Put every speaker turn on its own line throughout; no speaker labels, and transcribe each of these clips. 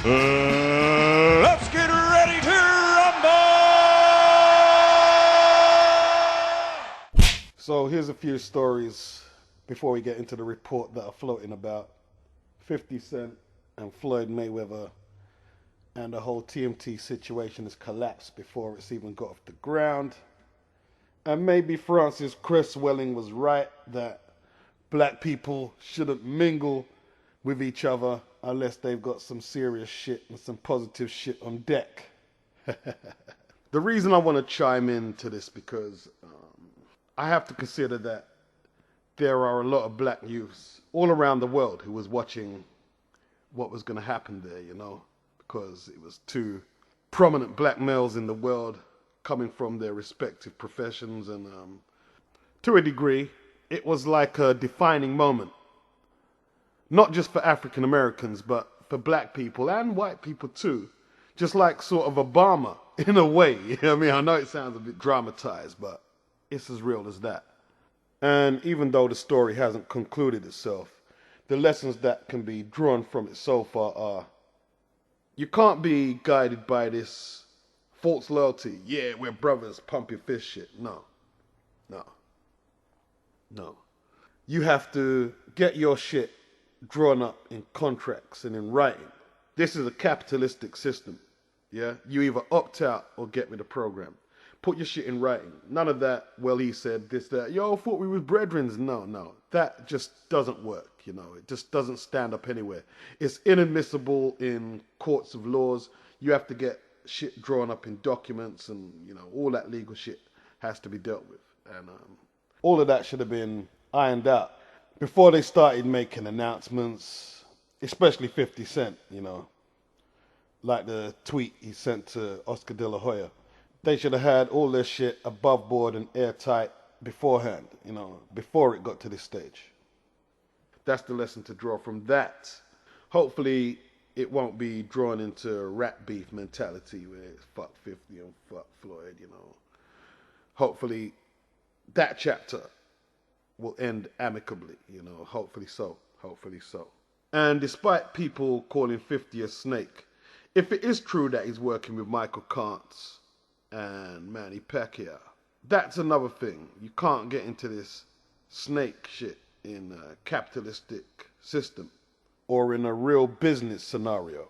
Let's get ready to rumble!
So here's a few stories before we get into the report that are floating about 50 Cent and Floyd Mayweather, and the whole TMT situation has collapsed before it's even got off the ground. And maybe Francis Cresswelling was right that black people shouldn't mingle with each other unless they've got some serious shit and some positive shit on deck. The reason I want to chime into this because I have to consider that there are a lot of black youths all around the world who was watching what was going to happen there, you know, because it was two prominent black males in the world coming from their respective professions, and to a degree, it was like a defining moment. Not just for African Americans, but for black people and white people too. Just like sort of Obama, in a way. I mean, I know it sounds a bit dramatized, but it's as real as that. And even though the story hasn't concluded itself, the lessons that can be drawn from it so far are, you can't be guided by this false loyalty. Yeah, we're brothers, pump your fist shit. No. You have to get your shit drawn up in contracts and in writing. This is a capitalistic system. Yeah, you either opt out or get with the program. Put your shit in writing. None of that, well, he said this, that. Yo, I thought we was brethren. No. That just doesn't work, you know. It just doesn't stand up anywhere. It's inadmissible in courts of laws. You have to get shit drawn up in documents, and, you know, all that legal shit has to be dealt with. And all of that should have been ironed out before they started making announcements, especially 50 Cent, you know, like the tweet he sent to Oscar De La Hoya. They should have had all their shit above board and airtight beforehand, you know, before it got to this stage. That's the lesson to draw from that. Hopefully it won't be drawn into a rat beef mentality where it's fuck 50 and fuck Floyd, you know. Hopefully that chapter will end amicably, you know, hopefully so. And despite people calling 50 a snake, if it is true that he's working with Michael Kantz and Manny Pacquiao, that's another thing. You can't get into this snake shit in a capitalistic system or in a real business scenario.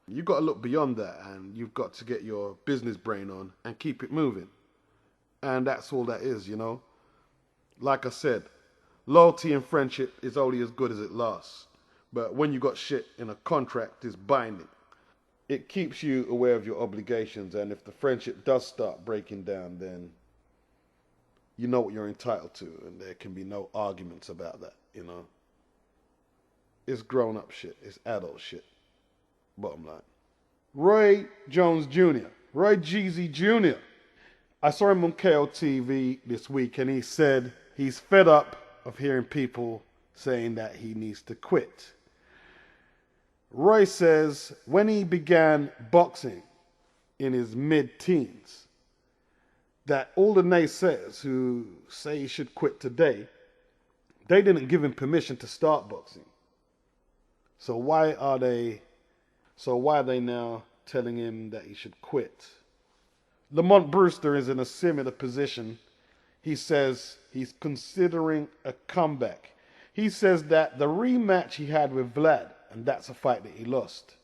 You've got to look beyond that, and you've got to get your business brain on and keep it moving. And that's all that is, you know. Like I said, loyalty and friendship is only as good as it lasts. But when you got shit in a contract, it's binding. It keeps you aware of your obligations, and if the friendship does start breaking down, then you know what you're entitled to, and there can be no arguments about that, you know. It's grown-up shit. It's adult shit. Bottom line. Roy Jones Jr., Roy Jeezy Jr., I saw him on KOTV this week, and he said he's fed up of hearing people saying that he needs to quit. Roy says when he began boxing in his mid-teens, that all the naysayers who say he should quit today, they didn't give him permission to start boxing. So why are they now telling him that he should quit? Lamont Brewster is in a similar position. He says he's considering a comeback. He says that the rematch he had with Vlad, and that's a fight that he lost,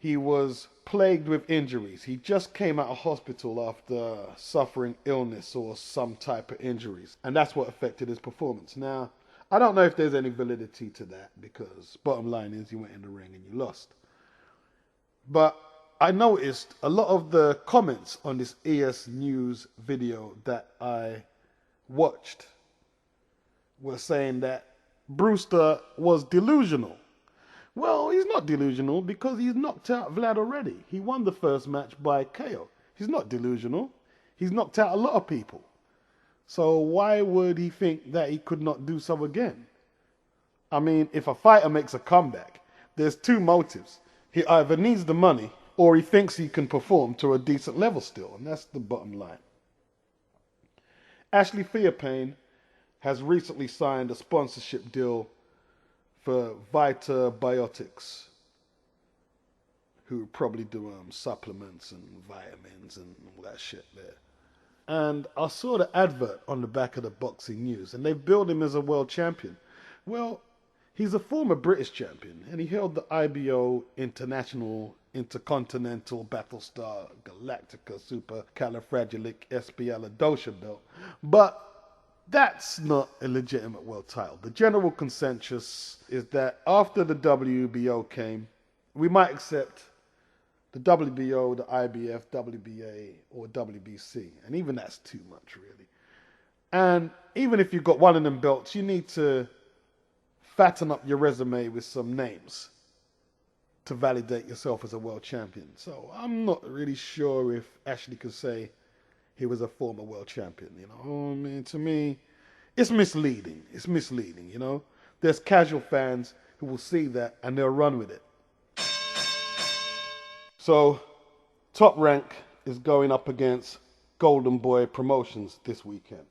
he was plagued with injuries. He just came out of hospital after suffering illness or some type of injuries, and that's what affected his performance. Now, I don't know if there's any validity to that, because bottom line is you went in the ring and you lost. But I noticed a lot of the comments on this ES News video that I watched were saying that Brewster was delusional. Well, he's not delusional because he's knocked out Vlad already. He won the first match by KO. He's not delusional. He's knocked out a lot of people. So why would he think that he could not do so again? I mean, if a fighter makes a comeback, there's two motives. He either needs the money or he thinks he can perform to a decent level still, and that's the bottom line. Ashley Theophane has recently signed a sponsorship deal for Vita Biotics. who probably do supplements and vitamins and all that shit there. And I saw the advert on the back of the Boxing News, and they've billed him as a world champion. Well, he's a former British champion, and he held the IBO International Intercontinental Battlestar Galactica Supercalifragilisticexpialidocious belt. But that's not a legitimate world title. The general consensus is that after the WBO came, we might accept the WBO, the IBF, WBA, or WBC. And even that's too much, really. And even if you've got one of them belts, you need to fatten up your resume with some names to validate yourself as a world champion. So I'm not really sure if Ashley could say he was a former world champion. You know, I mean, to me, it's misleading. It's misleading, you know. There's casual fans who will see that and they'll run with it. So, Top Rank is going up against Golden Boy Promotions this weekend.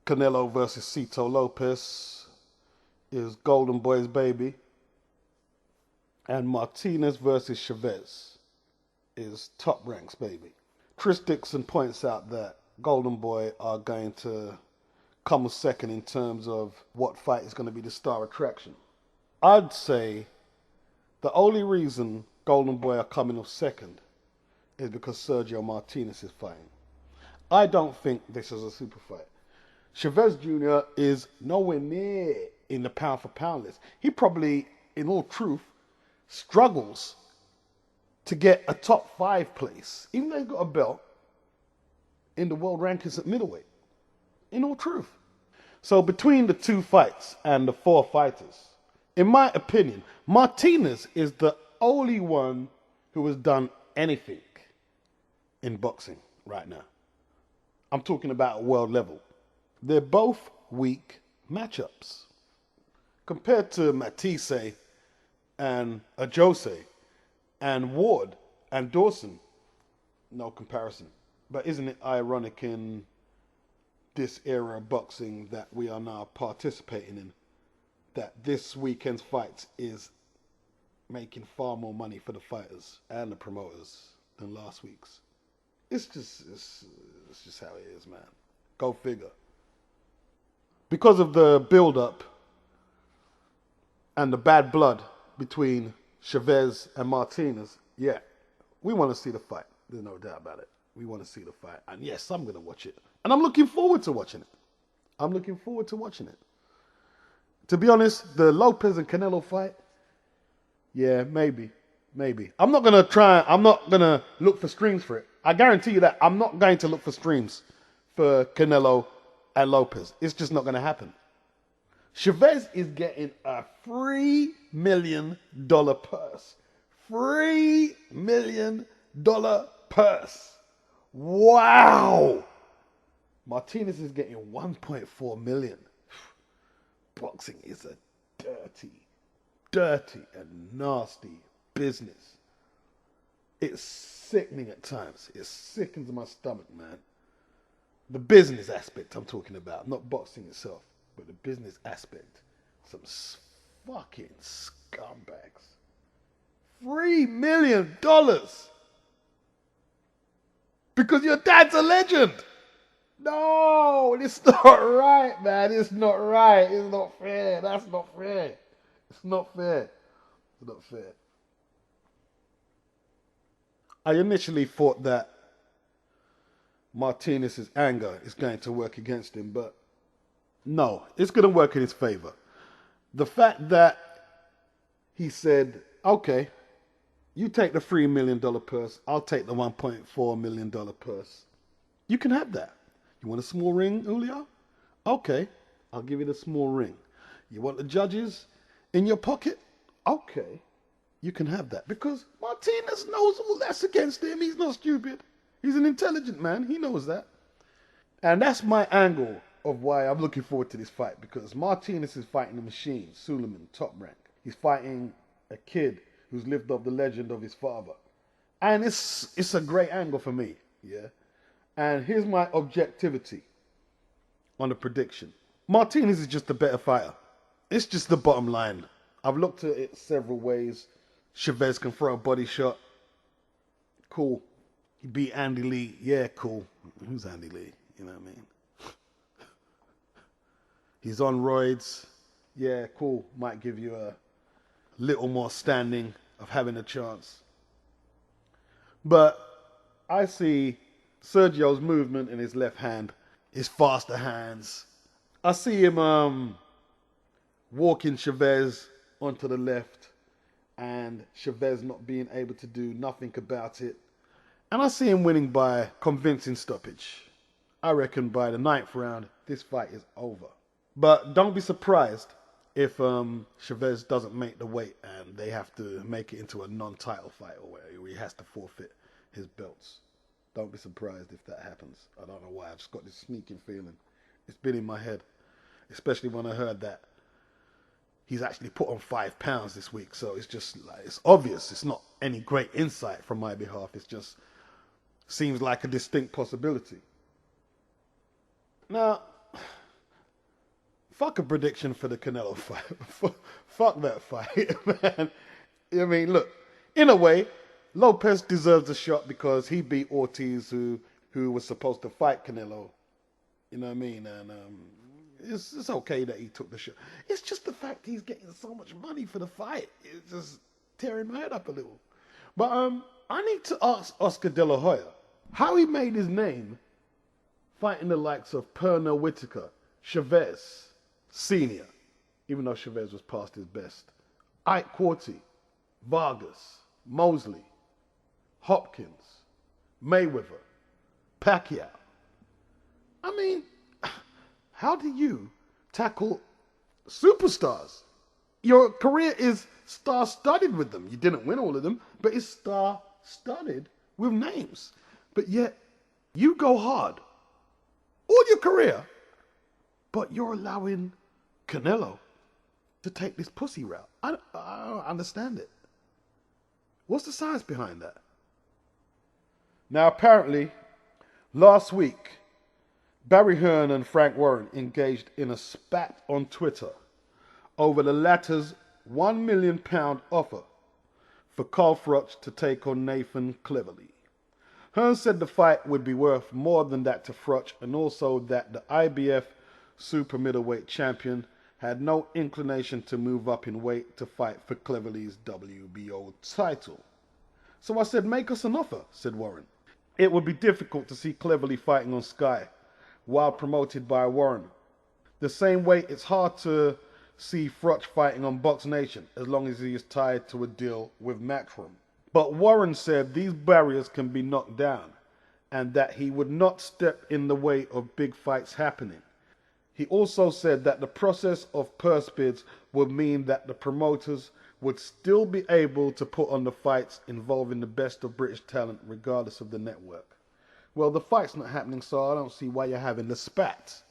Canelo versus Cito Lopez is Golden Boy's baby. And Martinez versus Chavez is Top Rank's baby. Chris Dixon points out that Golden Boy are going to come second in terms of what fight is going to be the star attraction. I'd say the only reason Golden Boy are coming off second is because Sergio Martinez is fighting. I don't think this is a super fight. Chavez Jr. is nowhere near in the pound for pound list. He probably, in all truth, struggles to get a top 5 place, even though he's got a belt in the world rankings at middleweight. In all truth. So between the 2 fights and the 4 fighters, in my opinion, Martinez is the only one who has done anything in boxing right now. I'm talking about world level. They're both weak matchups. Compared to Matisse and Ajose and Ward and Dawson, no comparison. But isn't it ironic in this era of boxing that we are now participating in, that this weekend's fights is making far more money for the fighters and the promoters than last week's? It's just how it is, man. Go figure. Because of the build-up and the bad blood between Chavez and Martinez, yeah, we want to see the fight. There's no doubt about it. We want to see the fight. And yes, I'm going to watch it. And I'm looking forward to watching it. I'm looking forward to watching it. To be honest, the Lopez and Canelo fight, yeah, maybe. I'm not going to look for streams for it. I guarantee you that I'm not going to look for streams for Canelo and Lopez. It's just not going to happen. Chavez is getting a $3 million purse. $3 million purse. Wow. Martinez is getting 1.4 million. Boxing is a dirty and nasty business. It's sickening at times. It sickens my stomach, man. The business aspect I'm talking about, not boxing itself, but the business aspect. Some fucking scumbags. $3 million because your dad's a legend. No, it's not right, man. It's not right. It's not fair. That's not fair. It's not fair. It's not fair. I initially thought that Martinez's anger is going to work against him, but no, it's going to work in his favor. The fact that he said, okay, you take the $3 million purse, I'll take the $1.4 million purse. You can have that. You want a small ring, Julio? Okay, I'll give you the small ring. You want the judges in your pocket? Okay, you can have that. Because Martinez knows all that's against him. He's not stupid. He's an intelligent man. He knows that. And that's my angle of why I'm looking forward to this fight. Because Martinez is fighting a machine, Suleiman, Top Rank. He's fighting a kid who's lived off the legend of his father. And it's a great angle for me, yeah? And here's my objectivity on the prediction. Martinez is just a better fighter. It's just the bottom line. I've looked at it several ways. Chavez can throw a body shot. Cool. He beat Andy Lee. Yeah, cool. Who's Andy Lee? You know what I mean? He's on roids. Yeah, cool. Might give you a little more standing of having a chance. But I see Sergio's movement in his left hand, his faster hands. I see him walking Chavez onto the left and Chavez not being able to do nothing about it. And I see him winning by convincing stoppage. I reckon by the 9th round, this fight is over. But don't be surprised if Chavez doesn't make the weight and they have to make it into a non-title fight or where he has to forfeit his belts. Don't be surprised if that happens. I don't know why. I've just got this sneaking feeling. It's been in my head, especially when I heard that he's actually put on 5 pounds this week. So it's just like, it's obvious. It's not any great insight from my behalf. It's just seems like a distinct possibility. Now, fuck a prediction for the Canelo fight. Fuck that fight, man. I mean, look, in a way, Lopez deserves a shot because he beat Ortiz, who was supposed to fight Canelo. You know what I mean? And it's okay that he took the shot. It's just the fact he's getting so much money for the fight. It's just tearing my head up a little. But I need to ask Oscar De La Hoya how he made his name fighting the likes of Pernell Whitaker, Chavez Sr., even though Chavez was past his best, Ike Quarty, Vargas, Mosley, Hopkins, Mayweather, Pacquiao. I mean, how do you tackle superstars? Your career is star-studded with them. You didn't win all of them, but it's star-studded with names. But yet, you go hard all your career, but you're allowing Canelo to take this pussy route. I don't understand it. What's the science behind that? Now, apparently, last week, Barry Hearn and Frank Warren engaged in a spat on Twitter over the latter's £1 million offer for Carl Froch to take on Nathan Cleverly. Hearn said the fight would be worth more than that to Froch, and also that the IBF super middleweight champion had no inclination to move up in weight to fight for Cleverly's WBO title. So I said, make us an offer, said Warren. It would be difficult to see Cleverly fighting on Sky while promoted by Warren. The same way it's hard to see Froch fighting on Box Nation as long as he is tied to a deal with Matchroom. But Warren said these barriers can be knocked down and that he would not step in the way of big fights happening. He also said that the process of purse bids would mean that the promoters would still be able to put on the fights involving the best of British talent regardless of the network. Well, the fight's not happening, so I don't see why you're having the spat.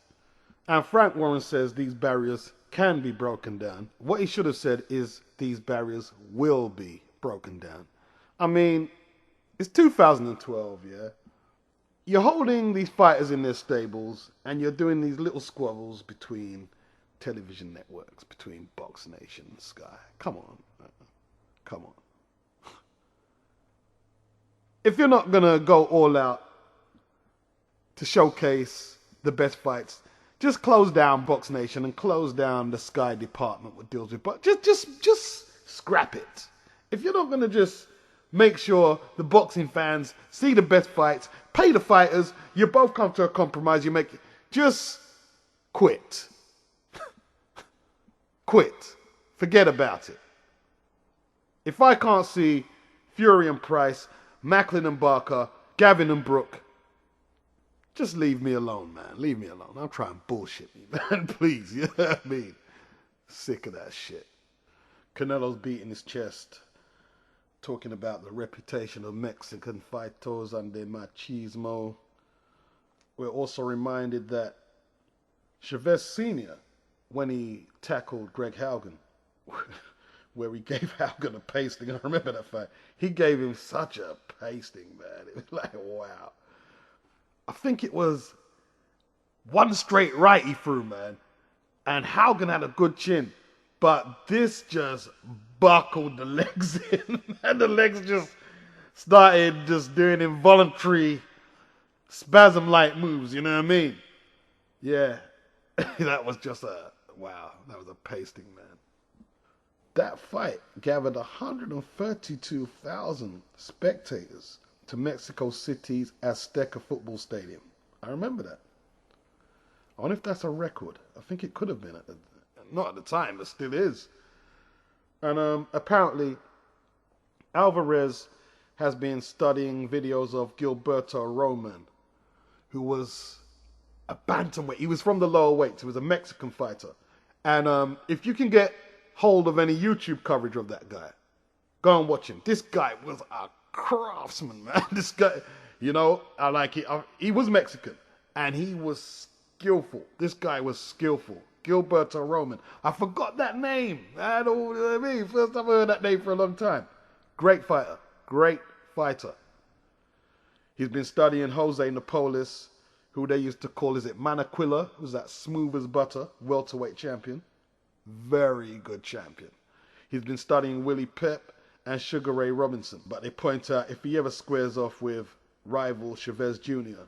And Frank Warren says these barriers can be broken down. What he should have said is these barriers will be broken down. I mean, it's 2012, yeah? You're holding these fighters in their stables and you're doing these little squabbles between television networks, between Box Nation and Sky. Come on. Come on. If you're not going to go all out to showcase the best fights, just close down Box Nation and close down the Sky department that deals with, but just scrap it. If you're not going to just make sure the boxing fans see the best fights, pay the fighters, you both come to a compromise, you make it, just quit. Quit. Forget about it. If I can't see Fury and Price, Macklin and Barker, Gavin and Brook, just leave me alone, man. Leave me alone. I'm trying to bullshit me, man. Please, you know what I mean? Sick of that shit. Canelo's beating his chest, talking about the reputation of Mexican fighters and their machismo. We're also reminded that Chavez Sr., when he tackled Greg Haugen, where he gave Haugen a pasting, I remember that fight, he gave him such a pasting, man. It was like, wow. I think it was one straight right he threw, man. And Haugen had a good chin. But this just buckled the legs in. And the legs just started just doing involuntary spasm-like moves, you know what I mean? Yeah. That was just wow, that was a pasting, man. That fight gathered 132,000 spectators to Mexico City's Azteca football stadium. I remember that. I wonder if that's a record. I think it could have been. Not at the time, but still is. And apparently, Alvarez has been studying videos of Gilberto Roman, who was a bantamweight. He was from the lower weights. He was a Mexican fighter. And if you can get hold of any YouTube coverage of that guy, go and watch him. This guy was a craftsman, man. This guy, you know, I like it. He was Mexican, and he was skillful. This guy was skillful. Gilberto Roman. I forgot that name. I don't know what I mean. First time I heard that name for a long time. Great fighter. Great fighter. He's been studying Jose Napoles, who they used to call, is it Manaquilla, who's that smooth as butter, welterweight champion. Very good champion. He's been studying Willie Pep and Sugar Ray Robinson. But they point out if he ever squares off with rival Chavez Jr.,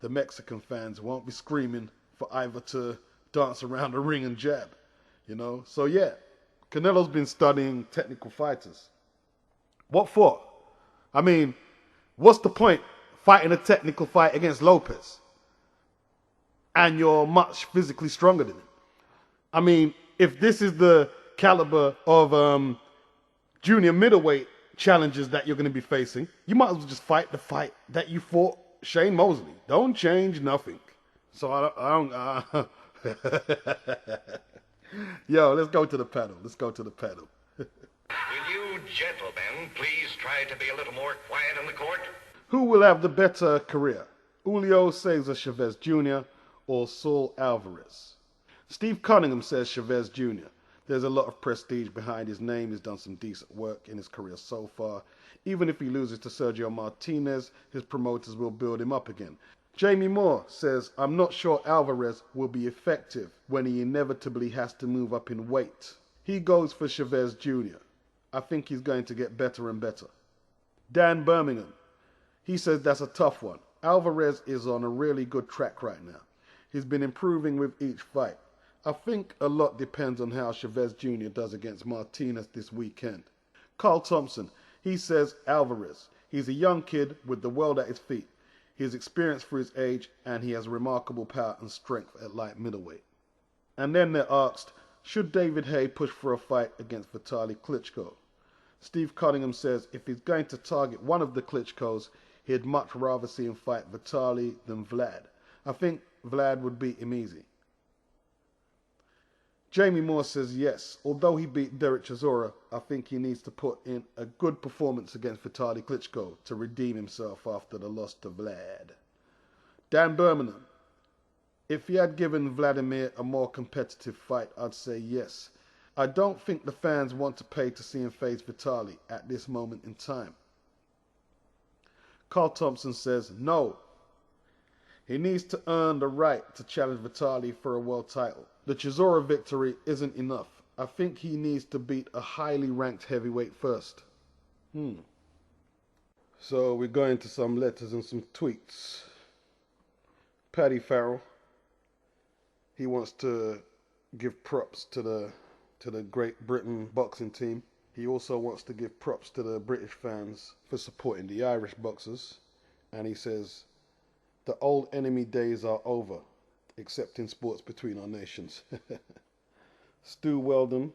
the Mexican fans won't be screaming for either to dance around the ring and jab. You know? So yeah, Canelo's been studying technical fighters. What for? I mean, what's the point fighting a technical fight against Lopez? And you're much physically stronger than him. I mean, if this is the caliber of junior middleweight challenges that you're going to be facing, you might as well just fight the fight that you fought Shane Mosley. Don't change nothing. So I don't Yo, let's go to the pedal. Let's go to the pedal.
Will you gentlemen please try to be a little more quiet in the court?
Who will have the better career? Julio Cesar Chavez Jr. or Saul Alvarez? Steve Cunningham says Chavez Jr. There's a lot of prestige behind his name. He's done some decent work in his career so far. Even if he loses to Sergio Martinez, his promoters will build him up again. Jamie Moore says, I'm not sure Alvarez will be effective when he inevitably has to move up in weight. He goes for Chavez Jr. I think he's going to get better and better. Dan Birmingham, he says that's a tough one. Alvarez is on a really good track right now. He's been improving with each fight. I think a lot depends on how Chavez Jr. does against Martinez this weekend. Carl Thompson, he says Alvarez. He's a young kid with the world at his feet. He is experienced for his age, and he has remarkable power and strength at light middleweight. And then they're asked, should David Haye push for a fight against Vitaly Klitschko? Steve Cunningham says if he's going to target one of the Klitschkos, he'd much rather see him fight Vitaly than Vlad. I think Vlad would beat him easy. Jamie Moore says yes. Although he beat Derek Chisora, I think he needs to put in a good performance against Vitaly Klitschko to redeem himself after the loss to Vlad. Dan Birmingham. If he had given Vladimir a more competitive fight, I'd say yes. I don't think the fans want to pay to see him face Vitaly at this moment in time. Carl Thompson says no. He needs to earn the right to challenge Vitaly for a world title. The Chisora victory isn't enough. I think he needs to beat a highly ranked heavyweight first. So we're going to some letters and some tweets. Paddy Farrell. He wants to give props to the Great Britain boxing team. He also wants to give props to the British fans for supporting the Irish boxers. And he says, the old enemy days are over, except in sports between our nations. Stu Weldon,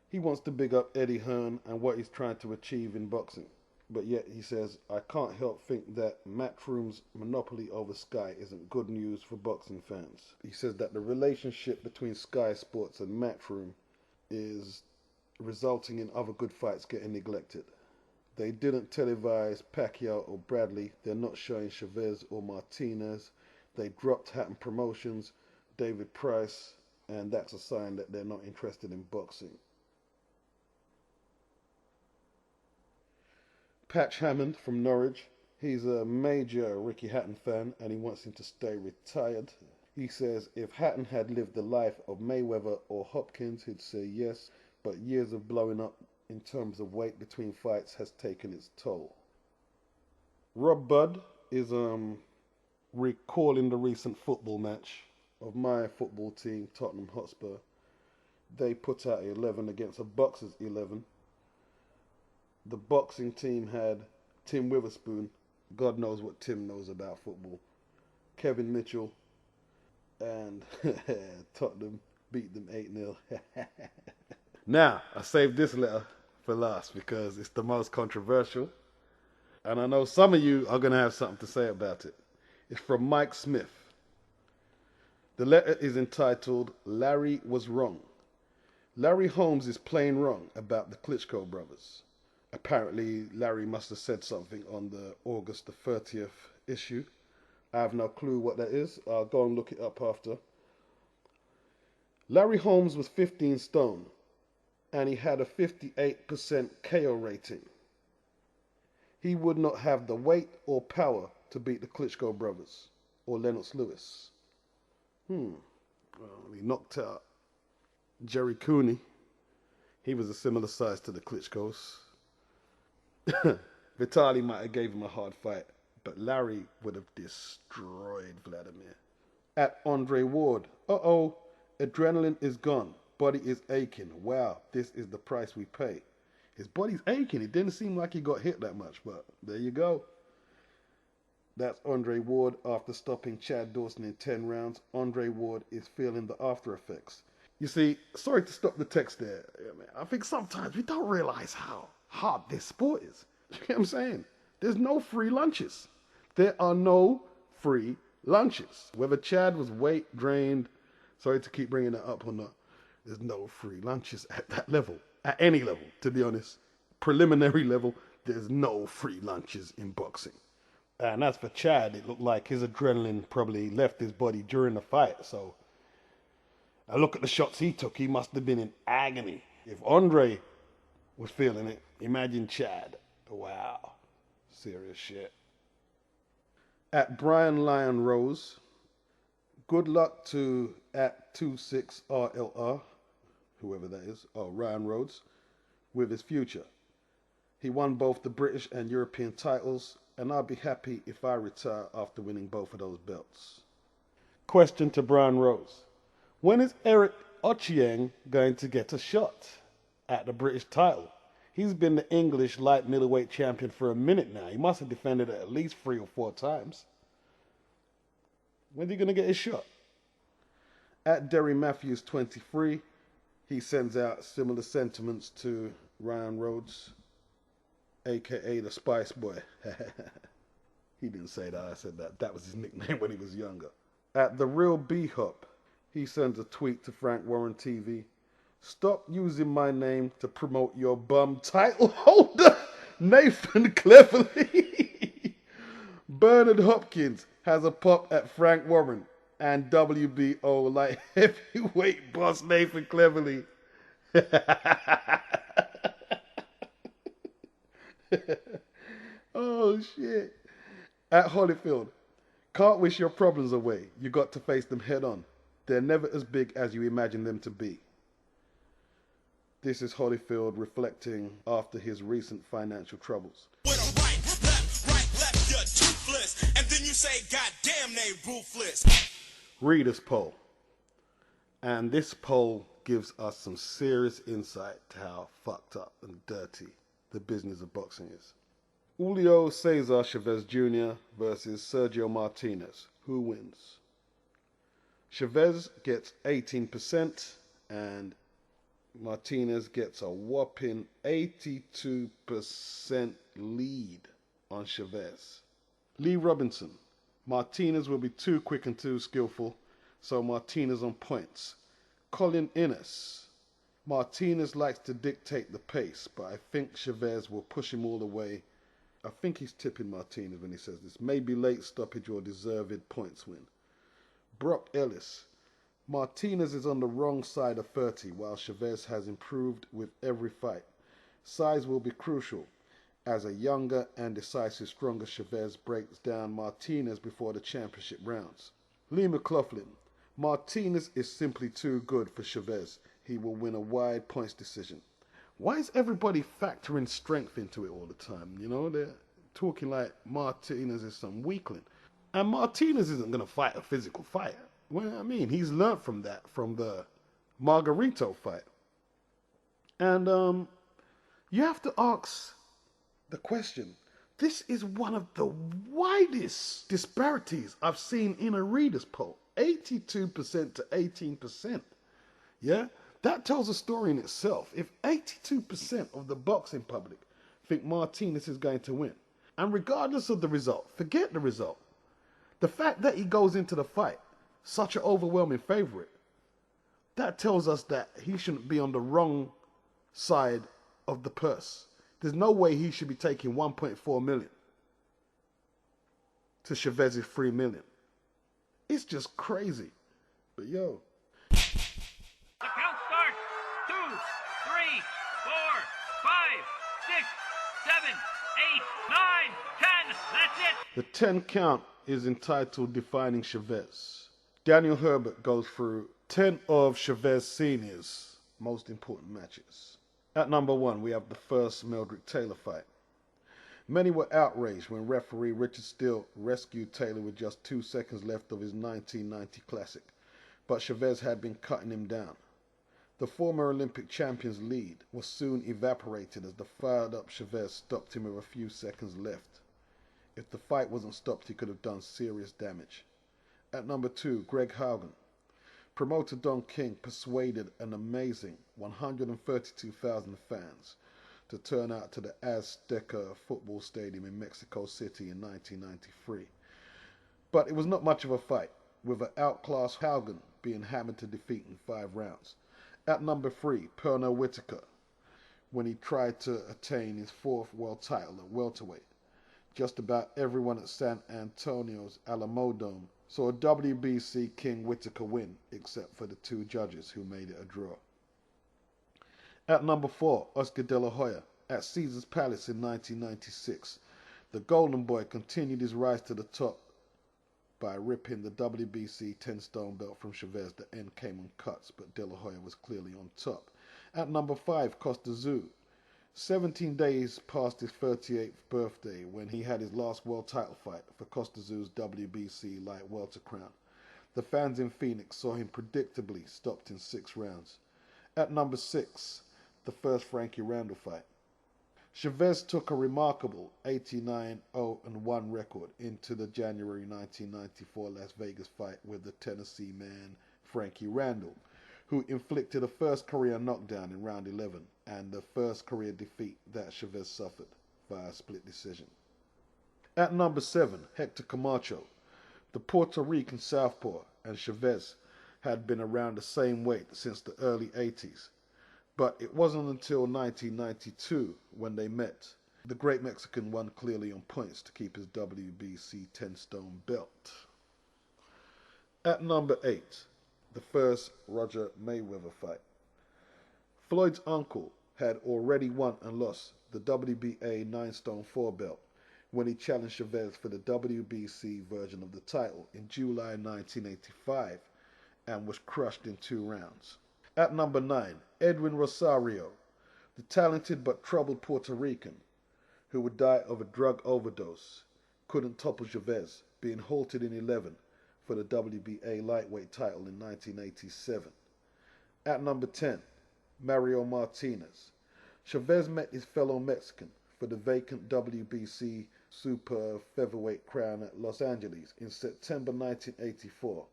he wants to big up Eddie Hearn and what he's trying to achieve in boxing. But yet he says, I can't help think that Matchroom's monopoly over Sky isn't good news for boxing fans. He says that the relationship between Sky Sports and Matchroom is resulting in other good fights getting neglected. They didn't televise Pacquiao or Bradley. They're not showing Chavez or Martinez. They dropped Hatton Promotions, David Price, and that's a sign that they're not interested in boxing. Patch Hammond from Norwich. He's a major Ricky Hatton fan and he wants him to stay retired. He says if Hatton had lived the life of Mayweather or Hopkins, he'd say yes, but years of blowing up in terms of weight between fights has taken its toll. Rob Budd is recalling the recent football match of my football team, Tottenham Hotspur. They put out 11 against a boxer's 11. The boxing team had Tim Witherspoon, God knows what Tim knows about football, Kevin Mitchell, and Tottenham beat them 8-0. Now, I saved this letter for last because it's the most controversial, and I know some of you are going to have something to say about it. It's from Mike Smith. The letter is entitled, Larry Was Wrong. Larry Holmes is plain wrong about the Klitschko brothers. Apparently, Larry must have said something on the August the 30th issue. I have no clue what that is. I'll go and look it up after. Larry Holmes was 15 stone, and he had a 58% KO rating. He would not have the weight or power to beat the Klitschko brothers or Lennox Lewis. Well, he knocked out Jerry Cooney. He was a similar size to the Klitschkos. Vitali might have gave him a hard fight, but Larry would have destroyed Vladimir. At Andre Ward, adrenaline is gone. Body is aching. Wow, this is the price we pay. His body's aching. It didn't seem like he got hit that much, but there you go. That's Andre Ward after stopping Chad Dawson in 10 rounds. Andre Ward is feeling the after effects. You see, sorry to stop the text there. I think sometimes we don't realize how hard this sport is. You know what I'm saying? There's no free lunches. There are no free lunches. Whether Chad was weight drained, sorry to keep bringing that up or not, there's no free lunches at that level. At any level, to be honest. Preliminary level, there's no free lunches in boxing. And as for Chad, it looked like his adrenaline probably left his body during the fight. So, I look at the shots he took, he must have been in agony. If Andre was feeling it, imagine Chad. Wow. Serious shit. At Brian Lyon Rose, good luck to at 26RLR, whoever that is, Ryan Rhodes, with his future. He won both the British and European titles, and I'll be happy if I retire after winning both of those belts. Question to Brian Rose. When is Eric Ochieng going to get a shot at the British title? He's been the English light middleweight champion for a minute now. He must have defended it at least 3 or 4 times. When's he going to get his shot? At Derry Matthews 23, he sends out similar sentiments to Ryan Rhodes, a.k.a. the Spice Boy. He didn't say that, I said that. That was his nickname when he was younger. At The Real B-Hop, he sends a tweet to Frank Warren TV. Stop using my name to promote your bum title holder, Nathan Cleverly. Bernard Hopkins has a pop at Frank Warren and WBO like heavyweight boss Nathan Cleverly. Oh shit. At Holyfield, can't wish your problems away. You got to face them head on. They're never as big as you imagine them to be. This is Holyfield reflecting after his recent financial troubles.
With a right, left, you're toothless. And then you say, God damn, they ruthless.
Readers poll. And this poll gives us some serious insight to how fucked up and dirty the business of boxing is. Julio Cesar Chavez Jr. versus Sergio Martinez. Who wins? Chavez gets 18% and Martinez gets a whopping 82% lead on Chavez. Lee Robinson. Martinez will be too quick and too skillful, so Martinez on points. Colin Innes. Martinez likes to dictate the pace, but I think Chavez will push him all the way. I think he's tipping Martinez when he says this. Maybe late stoppage or deserved points win. Brock Ellis. Martinez is on the wrong side of 30, while Chavez has improved with every fight. Size will be crucial, as a younger and decisive stronger Chavez breaks down Martinez before the championship rounds. Lee McLaughlin. Martinez is simply too good for Chavez. He will win a wide points decision. Why is everybody factoring strength into it all the time? You know, they're talking like Martinez is some weakling. And Martinez isn't going to fight a physical fight. Well, I mean, he's learned from that, from the Margarito fight. And you have to ask the question. This is one of the widest disparities I've seen in a reader's poll. 82% to 18%. Yeah? That tells a story in itself. If 82% of the boxing public think Martinez is going to win, and regardless of the result, forget the result, the fact that he goes into the fight such an overwhelming favorite, that tells us that he shouldn't be on the wrong side of the purse. There's no way he should be taking 1.4 million to Chavez's 3 million. It's just crazy. But yo.
The count starts. 2, 3, 4, 5, 6, 7, 8, 9, 10. That's it.
The 10 count is entitled Defining Chavez. Daniel Herbert goes through 10 of Chavez Sr.'s most important matches. At number 1, we have the first Meldrick Taylor fight. Many were outraged when referee Richard Steele rescued Taylor with just 2 seconds left of his 1990 classic, but Chavez had been cutting him down. The former Olympic champion's lead was soon evaporated as the fired-up Chavez stopped him with a few seconds left. If the fight wasn't stopped, he could have done serious damage. At number 2, Greg Haugen. Promoter Don King persuaded an amazing 132,000 fans to turn out to the Azteca football stadium in Mexico City in 1993. But it was not much of a fight, with an outclassed Haugen being hammered to defeat in 5 rounds. At number 3, Pernell Whitaker, when he tried to attain his 4th world title at welterweight. Just about everyone at San Antonio's Alamodome saw a WBC King Whitaker win, except for the 2 judges who made it a draw. At number 4, Oscar De La Hoya. At Caesar's Palace in 1996, the Golden Boy continued his rise to the top by ripping the WBC 10-stone belt from Chavez. The end came on cuts, but De La Hoya was clearly on top. At number 5, Costa Zoo. 17 days past his 38th birthday when he had his last world title fight for Costa Zoo's WBC light welter crown. The fans in Phoenix saw him predictably stopped in 6 rounds. At number 6, the first Frankie Randall fight. Chavez took a remarkable 89-0-1 record into the January 1994 Las Vegas fight with the Tennessee man Frankie Randall, who inflicted a first career knockdown in round 11 and the first career defeat that Chavez suffered via split decision. At number 7, Hector Camacho. The Puerto Rican southpaw and Chavez had been around the same weight since the early 80s, but it wasn't until 1992 when they met. The great Mexican won clearly on points to keep his WBC 10-stone belt. At number 8, the first Roger Mayweather fight. Floyd's uncle had already won and lost the WBA 9-stone 4 belt when he challenged Chavez for the WBC version of the title in July 1985 and was crushed in 2 rounds. At number 9, Edwin Rosario, the talented but troubled Puerto Rican who would die of a drug overdose, couldn't topple Chavez, being halted in 11 for the WBA lightweight title in 1987. At number 10, Mario Martinez. Chavez met his fellow Mexican for the vacant WBC super featherweight crown at Los Angeles in September 1984,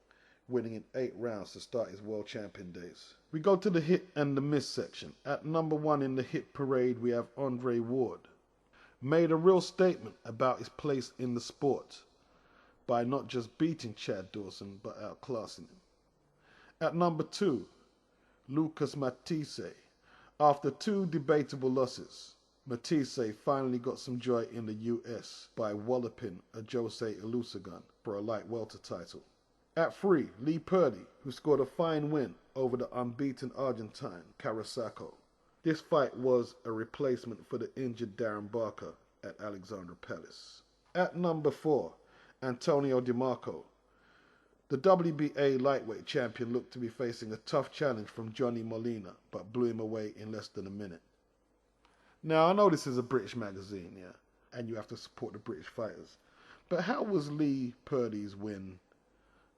winning in 8 rounds to start his world champion days. We go to the hit and the miss section. At number 1 in the hit parade, we have Andre Ward. Made a real statement about his place in the sport by not just beating Chad Dawson, but outclassing him. At number 2, Lucas Matisse. After 2 debatable losses, Matisse finally got some joy in the US by walloping a Jose Elusagun for a light welter title. At 3, Lee Purdy, who scored a fine win over the unbeaten Argentine Carasaco. This fight was a replacement for the injured Darren Barker at Alexandra Palace. At number 4, Antonio DeMarco. The WBA lightweight champion looked to be facing a tough challenge from Johnny Molina, but blew him away in less than a minute. Now, I know this is a British magazine, yeah, and you have to support the British fighters. But how was Lee Purdy's win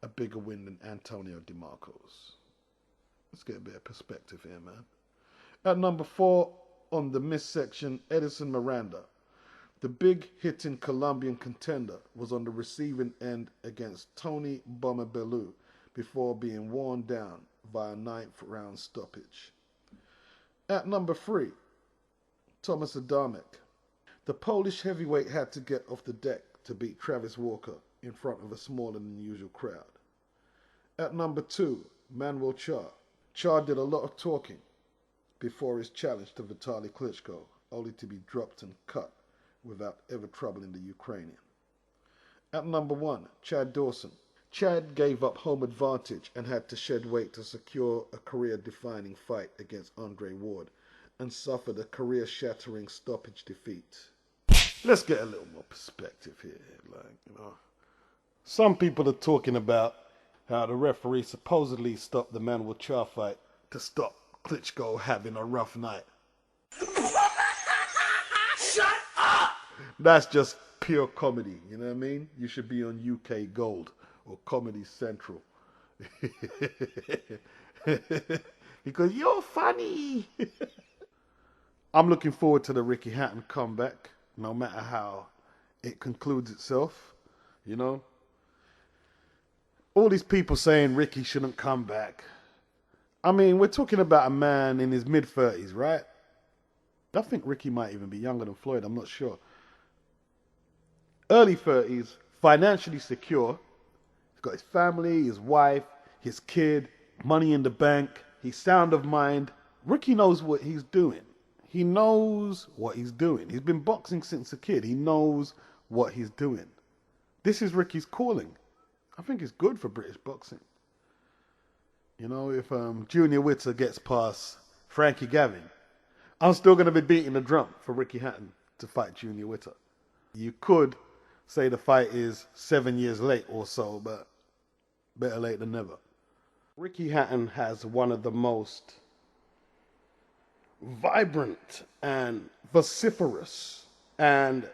a bigger win than Antonio DeMarco's? Let's get a bit of perspective here, man. At number 4 on the miss section, Edison Miranda. The big hitting Colombian contender was on the receiving end against Tony Bomber Bellew before being worn down via 9th round stoppage. At number 3, Thomas Adamek. The Polish heavyweight had to get off the deck to beat Travis Walker in front of a smaller than usual crowd. At number 2, Manuel Charr. Charr did a lot of talking before his challenge to Vitaly Klitschko, only to be dropped and cut without ever troubling the Ukrainian. At number 1, Chad Dawson. Chad gave up home advantage and had to shed weight to secure a career-defining fight against Andre Ward and suffered a career-shattering stoppage defeat. Let's get a little more perspective here. Some people are talking about how the referee supposedly stopped the Manuel Charr fight to stop Klitschko having a rough night.
Shut up!
That's just pure comedy, you know what I mean? You should be on UK Gold or Comedy Central. Because you're funny. I'm looking forward to the Ricky Hatton comeback, no matter how it concludes itself, you know? All these people saying Ricky shouldn't come back. I mean, we're talking about a man in his mid-30s, right? I think Ricky might even be younger than Floyd, I'm not sure. Early 30s, financially secure. He's got his family, his wife, his kid, money in the bank. He's sound of mind. Ricky knows what he's doing. He knows what he's doing. He's been boxing since a kid. He knows what he's doing. This is Ricky's calling. I think it's good for British boxing. You know, if Junior Witter gets past Frankie Gavin, I'm still going to be beating the drum for Ricky Hatton to fight Junior Witter. You could say the fight is 7 years late or so, but better late than never. Ricky Hatton has one of the most vibrant and vociferous and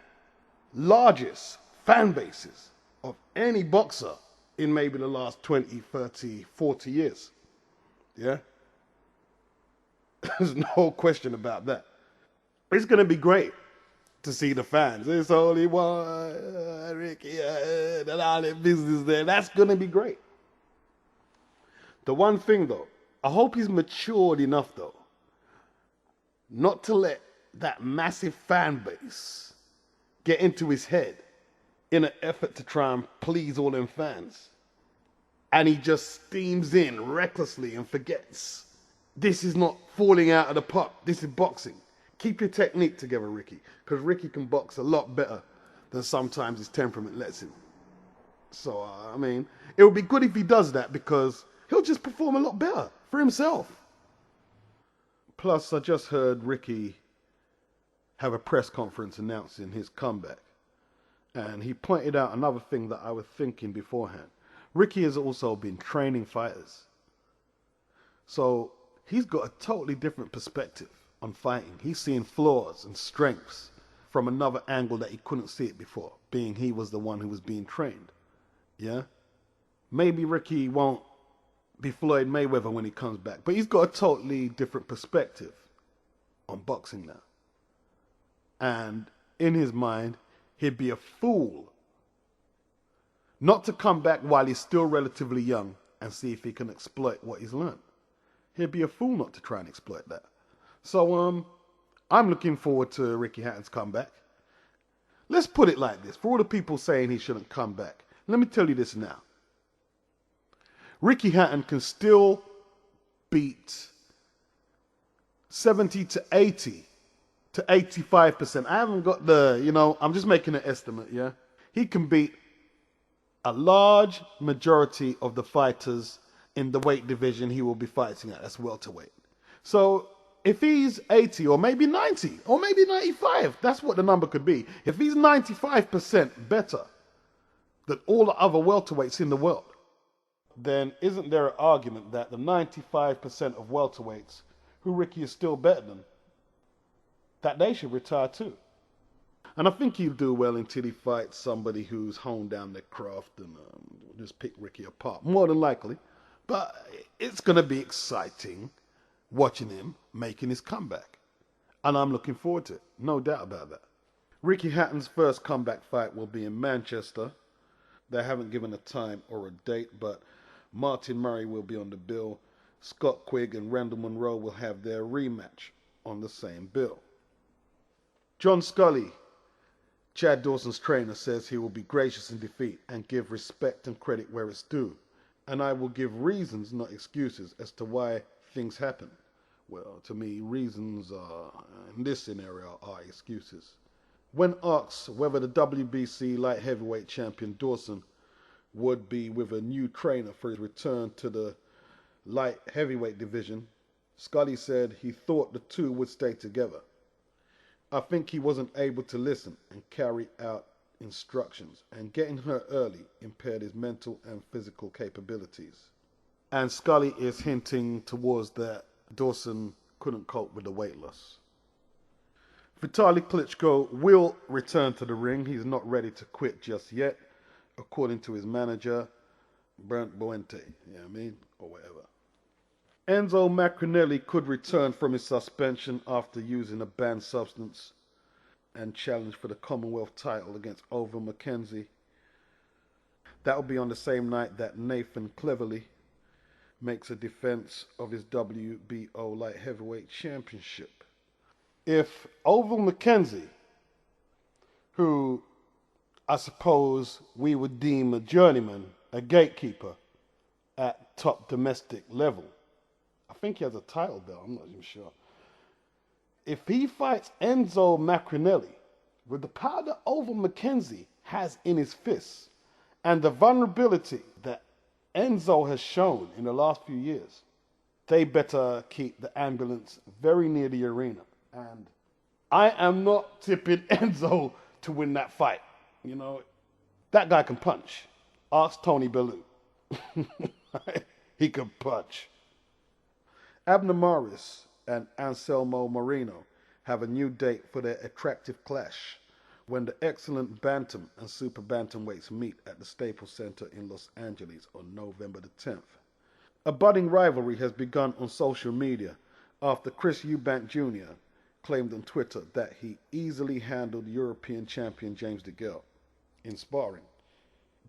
largest fan bases of any boxer in maybe the last 20, 30, 40 years. Yeah? There's no question about that. It's going to be great to see the fans. It's only one Ricky and all that business there. That's going to be great. The one thing, though, I hope he's matured enough, though, not to let that massive fan base get into his head in an effort to try and please all them fans. And he just steams in recklessly and forgets. This is not falling out of the pot. This is boxing. Keep your technique together, Ricky, because Ricky can box a lot better than sometimes his temperament lets him. So, I mean, it would be good if he does that because he'll just perform a lot better for himself. Plus, I just heard Ricky have a press conference announcing his comeback. And he pointed out another thing that I was thinking beforehand. Ricky has also been training fighters. So he's got a totally different perspective on fighting. He's seeing flaws and strengths from another angle that he couldn't see it before, being he was the one who was being trained. Yeah? Maybe Ricky won't be Floyd Mayweather when he comes back, but he's got a totally different perspective on boxing now. And in his mind, he'd be a fool not to come back while he's still relatively young and see if he can exploit what he's learned. He'd be a fool not to try and exploit that. So I'm looking forward to Ricky Hatton's comeback. Let's put it like this. For all the people saying he shouldn't come back, let me tell you this now. Ricky Hatton can still beat 70 to 80 to 85%. I haven't got the, I'm just making an estimate, yeah? He can beat a large majority of the fighters in the weight division he will be fighting at. That's welterweight. So if he's 80 or maybe 90 or maybe 95, that's what the number could be. If he's 95% better than all the other welterweights in the world, then isn't there an argument that the 95% of welterweights who Ricky is still better than that they should retire too. And I think he'll do well until he fights somebody who's honed down their craft and just pick Ricky apart. More than likely. But it's going to be exciting watching him making his comeback. And I'm looking forward to it. No doubt about that. Ricky Hatton's first comeback fight will be in Manchester. They haven't given a time or a date, but Martin Murray will be on the bill. Scott Quigg and Randall Monroe will have their rematch on the same bill. John Scully, Chad Dawson's trainer, says he will be gracious in defeat and give respect and credit where it's due. And I will give reasons, not excuses, as to why things happen. Well, to me, reasons in this scenario are excuses. When asked whether the WBC light heavyweight champion Dawson would be with a new trainer for his return to the light heavyweight division, Scully said he thought the two would stay together. I think he wasn't able to listen and carry out instructions, and getting hurt early impaired his mental and physical capabilities. And Scully is hinting towards that Dawson couldn't cope with the weight loss. Vitaly Klitschko will return to the ring. He's not ready to quit just yet, according to his manager, Bernd Boente, or whatever. Enzo Macronelli could return from his suspension after using a banned substance and challenge for the Commonwealth title against Over McKenzie. That will be on the same night that Nathan Cleverly makes a defense of his WBO light heavyweight championship. If Over McKenzie, who I suppose we would deem a journeyman, a gatekeeper at top domestic level, I think he has a title belt, I'm not even sure. If he fights Enzo Macronelli with the power that Over McKenzie has in his fists and the vulnerability that Enzo has shown in the last few years, they better keep the ambulance very near the arena. And I am not tipping Enzo to win that fight. That guy can punch. Ask Tony Bellew. He can punch. Abner Morris and Anselmo Moreno have a new date for their attractive clash when the excellent bantam and super bantamweights meet at the Staples Center in Los Angeles on November the 10th. A budding rivalry has begun on social media after Chris Eubank Jr. claimed on Twitter that he easily handled European champion James DeGale in sparring.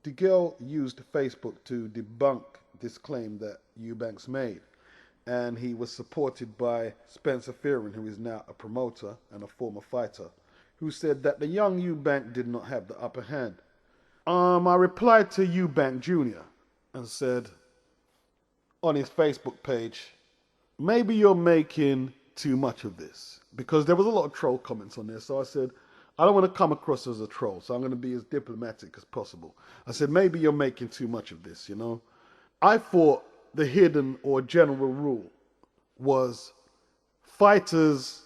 DeGale used Facebook to debunk this claim that Eubanks made, and he was supported by Spencer Fearon, who is now a promoter and a former fighter, who said that the young Eubank did not have the upper hand. I replied to Eubank Jr. and said on his Facebook page, maybe you're making too much of this, because there was a lot of troll comments on there. So I said, I don't want to come across as a troll, so I'm going to be as diplomatic as possible. I said, maybe you're making too much of this, I thought the hidden or general rule was fighters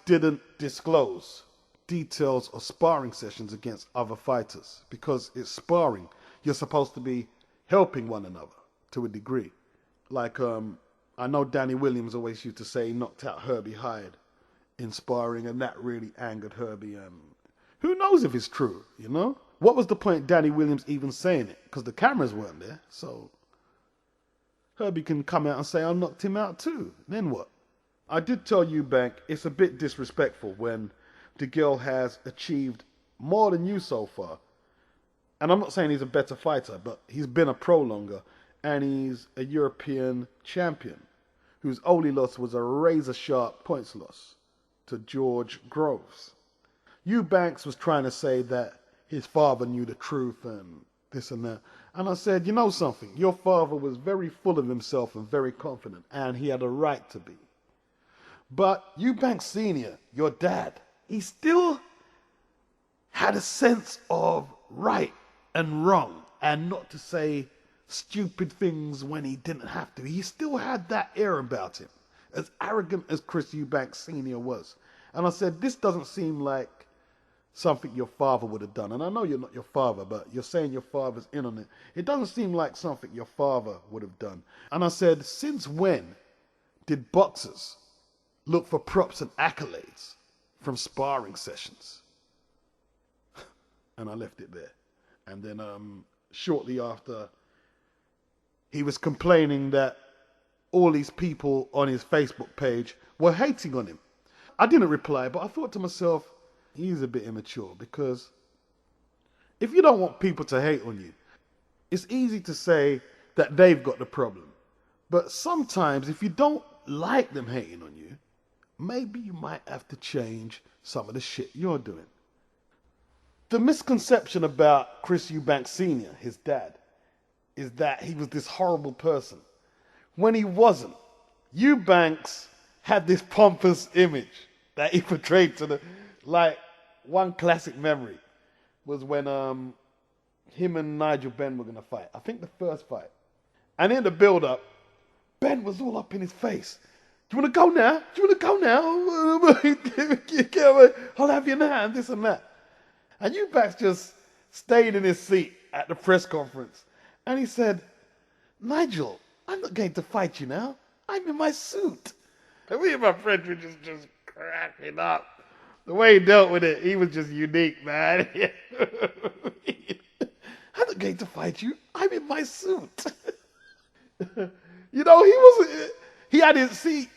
didn't disclose details of sparring sessions against other fighters, because it's sparring. You're supposed to be helping one another to a degree. Like, I know Danny Williams always used to say he knocked out Herbie Hyde in sparring, and that really angered Herbie. Who knows if it's true, What was the point Danny Williams even saying it? Because the cameras weren't there, so Herbie can come out and say, I knocked him out too. Then what? I did tell Eubank it's a bit disrespectful when DeGale has achieved more than you so far. And I'm not saying he's a better fighter, but he's been a pro longer, and he's a European champion whose only loss was a razor-sharp points loss to George Groves. Eubanks was trying to say that his father knew the truth and this and that. And I said, you know something? Your father was very full of himself and very confident, and he had a right to be. But Eubanks Sr., your dad, he still had a sense of right and wrong, and not to say stupid things when he didn't have to. He still had that air about him, as arrogant as Chris Eubanks Sr. was. And I said, this doesn't seem like something your father would have done. And I know you're not your father, but you're saying your father's in on it. It doesn't seem like something your father would have done. And I said, since when did boxers look for props and accolades from sparring sessions. And I left it there. And then shortly after, he was complaining that all these people on his Facebook page were hating on him. I didn't reply, but I thought to myself, he's a bit immature, because if you don't want people to hate on you, it's easy to say that they've got the problem. But sometimes if you don't like them hating on you, maybe you might have to change some of the shit you're doing. The misconception about Chris Eubanks Sr., his dad, is that he was this horrible person. When he wasn't. Eubanks had this pompous image that he portrayed to the... Like, one classic memory was when him and Nigel Benn were going to fight. I think the first fight. And in the build-up, Ben was all up in his face. Do you want to go now? Do you want to go now? I'll have you now, and this and that. And Eubanks just stayed in his seat at the press conference. And he said, Nigel, I'm not going to fight you now. I'm in my suit. And me and my friend were just cracking up. The way he dealt with it, he was just unique, man. I'm not going to fight you. I'm in my suit. You know, he had his seat.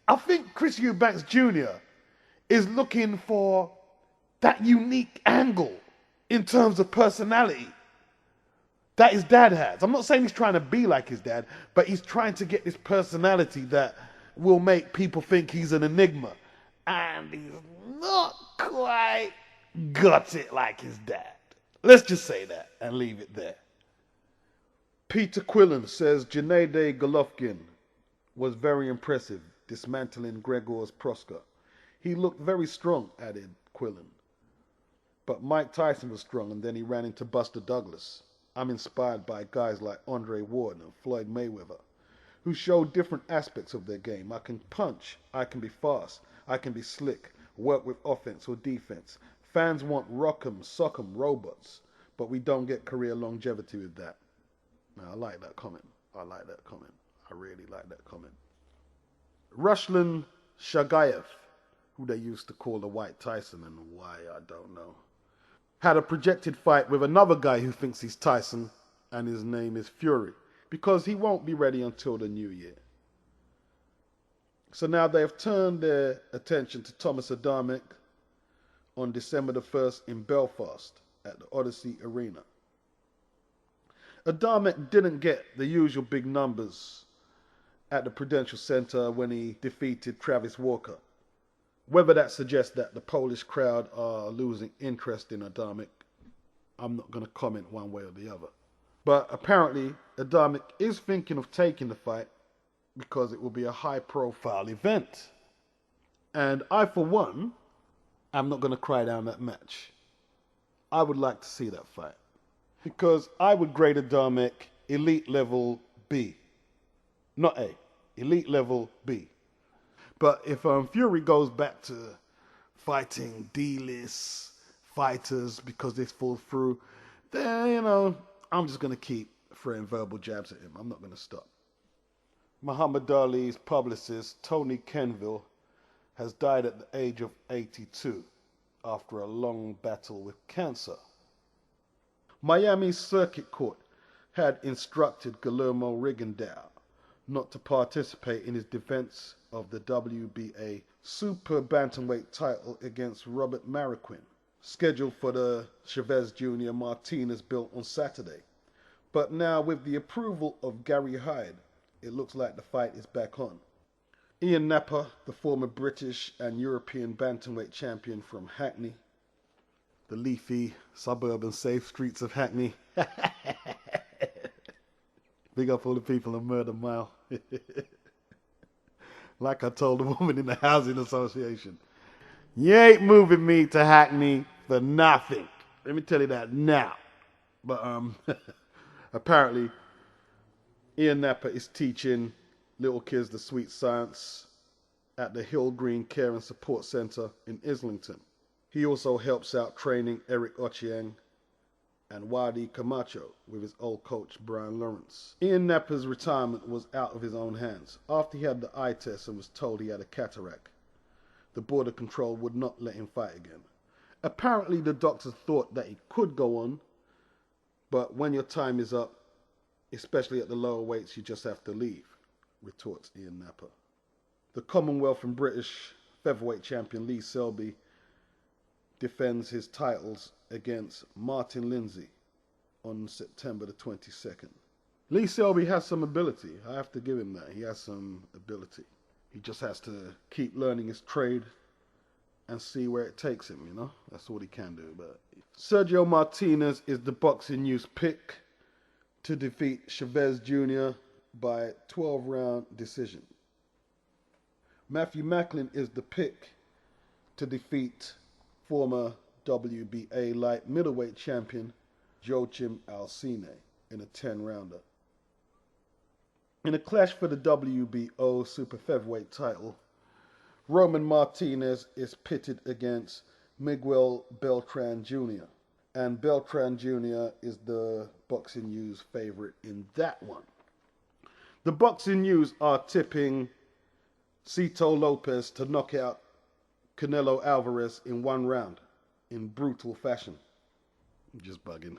I think Chris Eubanks Jr. is looking for that unique angle in terms of personality that his dad has. I'm not saying he's trying to be like his dad, but he's trying to get this personality that will make people think he's an enigma. And he's not quite got it like his dad. Let's just say that and leave it there. Peter Quillen says Gennady Golovkin was very impressive, dismantling Gregor's Proska. He looked very strong, added Quillen. But Mike Tyson was strong, and then he ran into Buster Douglas. I'm inspired by guys like Andre Ward and Floyd Mayweather, who show different aspects of their game. I can punch, I can be fast, I can be slick, work with offense or defense. Fans want rock'em, sock'em robots, but we don't get career longevity with that. Now, I like that comment. I like that comment. I really like that comment. Ruslan Shagayev, who they used to call the White Tyson, and why, I don't know, had a projected fight with another guy who thinks he's Tyson, and his name is Fury, because he won't be ready until the new year. So now they have turned their attention to Thomas Adamek on December the 1st in Belfast at the Odyssey Arena. Adamek didn't get the usual big numbers at the Prudential Center when he defeated Travis Walker. Whether that suggests that the Polish crowd are losing interest in Adamek, I'm not going to comment one way or the other. But apparently, Adamek is thinking of taking the fight because it will be a high-profile event. And I, for one, am not going to cry down that match. I would like to see that fight. Because I would grade Adamek elite level B. Not A. Elite level B. But if Fury goes back to fighting D-list fighters because this falls through, then, you know, I'm just going to keep throwing verbal jabs at him. I'm not going to stop. Muhammad Ali's publicist, Tony Kenville, has died at the age of 82 after a long battle with cancer. Miami's circuit court had instructed Guillermo Rigondeaux not to participate in his defense of the WBA super bantamweight title against Robert Marroquin, scheduled for the Chavez Jr. Martinez built on Saturday. But now, with the approval of Gary Hyde, it looks like the fight is back on. Ian Napper, the former British and European bantamweight champion from Hackney, the leafy, suburban, safe streets of Hackney. Big up all the people on Murder Mile. Like I told the woman in the housing association, you ain't moving me to Hackney for nothing. Let me tell you that now. But apparently, Ian Napper is teaching little kids the sweet science at the Hill Green Care and Support Centre in Islington. He also helps out training Eric Ochieng and Wadi Camacho with his old coach Brian Lawrence. Ian Napper's retirement was out of his own hands after he had the eye test and was told he had a cataract. the border control would not let him fight again. Apparently the doctors thought that he could go on, but when your time is up, especially at the lower weights, you just have to leave, retorts Ian Napper. The Commonwealth and British featherweight champion Lee Selby defends his titles against Martin Lindsay on September the 22nd. Lee Selby has some ability. I have to give him that. He has some ability. He just has to keep learning his trade and see where it takes him, you know? That's what he can do. But Sergio Martinez is the Boxing News pick to defeat Chavez Jr. by 12-round decision. Matthew Macklin is the pick to defeat former WBA light middleweight champion Joachim Alcine in a 10-rounder. In a clash for the WBO super featherweight title, Roman Martinez is pitted against Miguel Beltran Jr. And Beltran Jr. is the Boxing News favorite in that one. The Boxing News are tipping Cito Lopez to knock out Canelo Alvarez in 1 round in brutal fashion. I'm just bugging.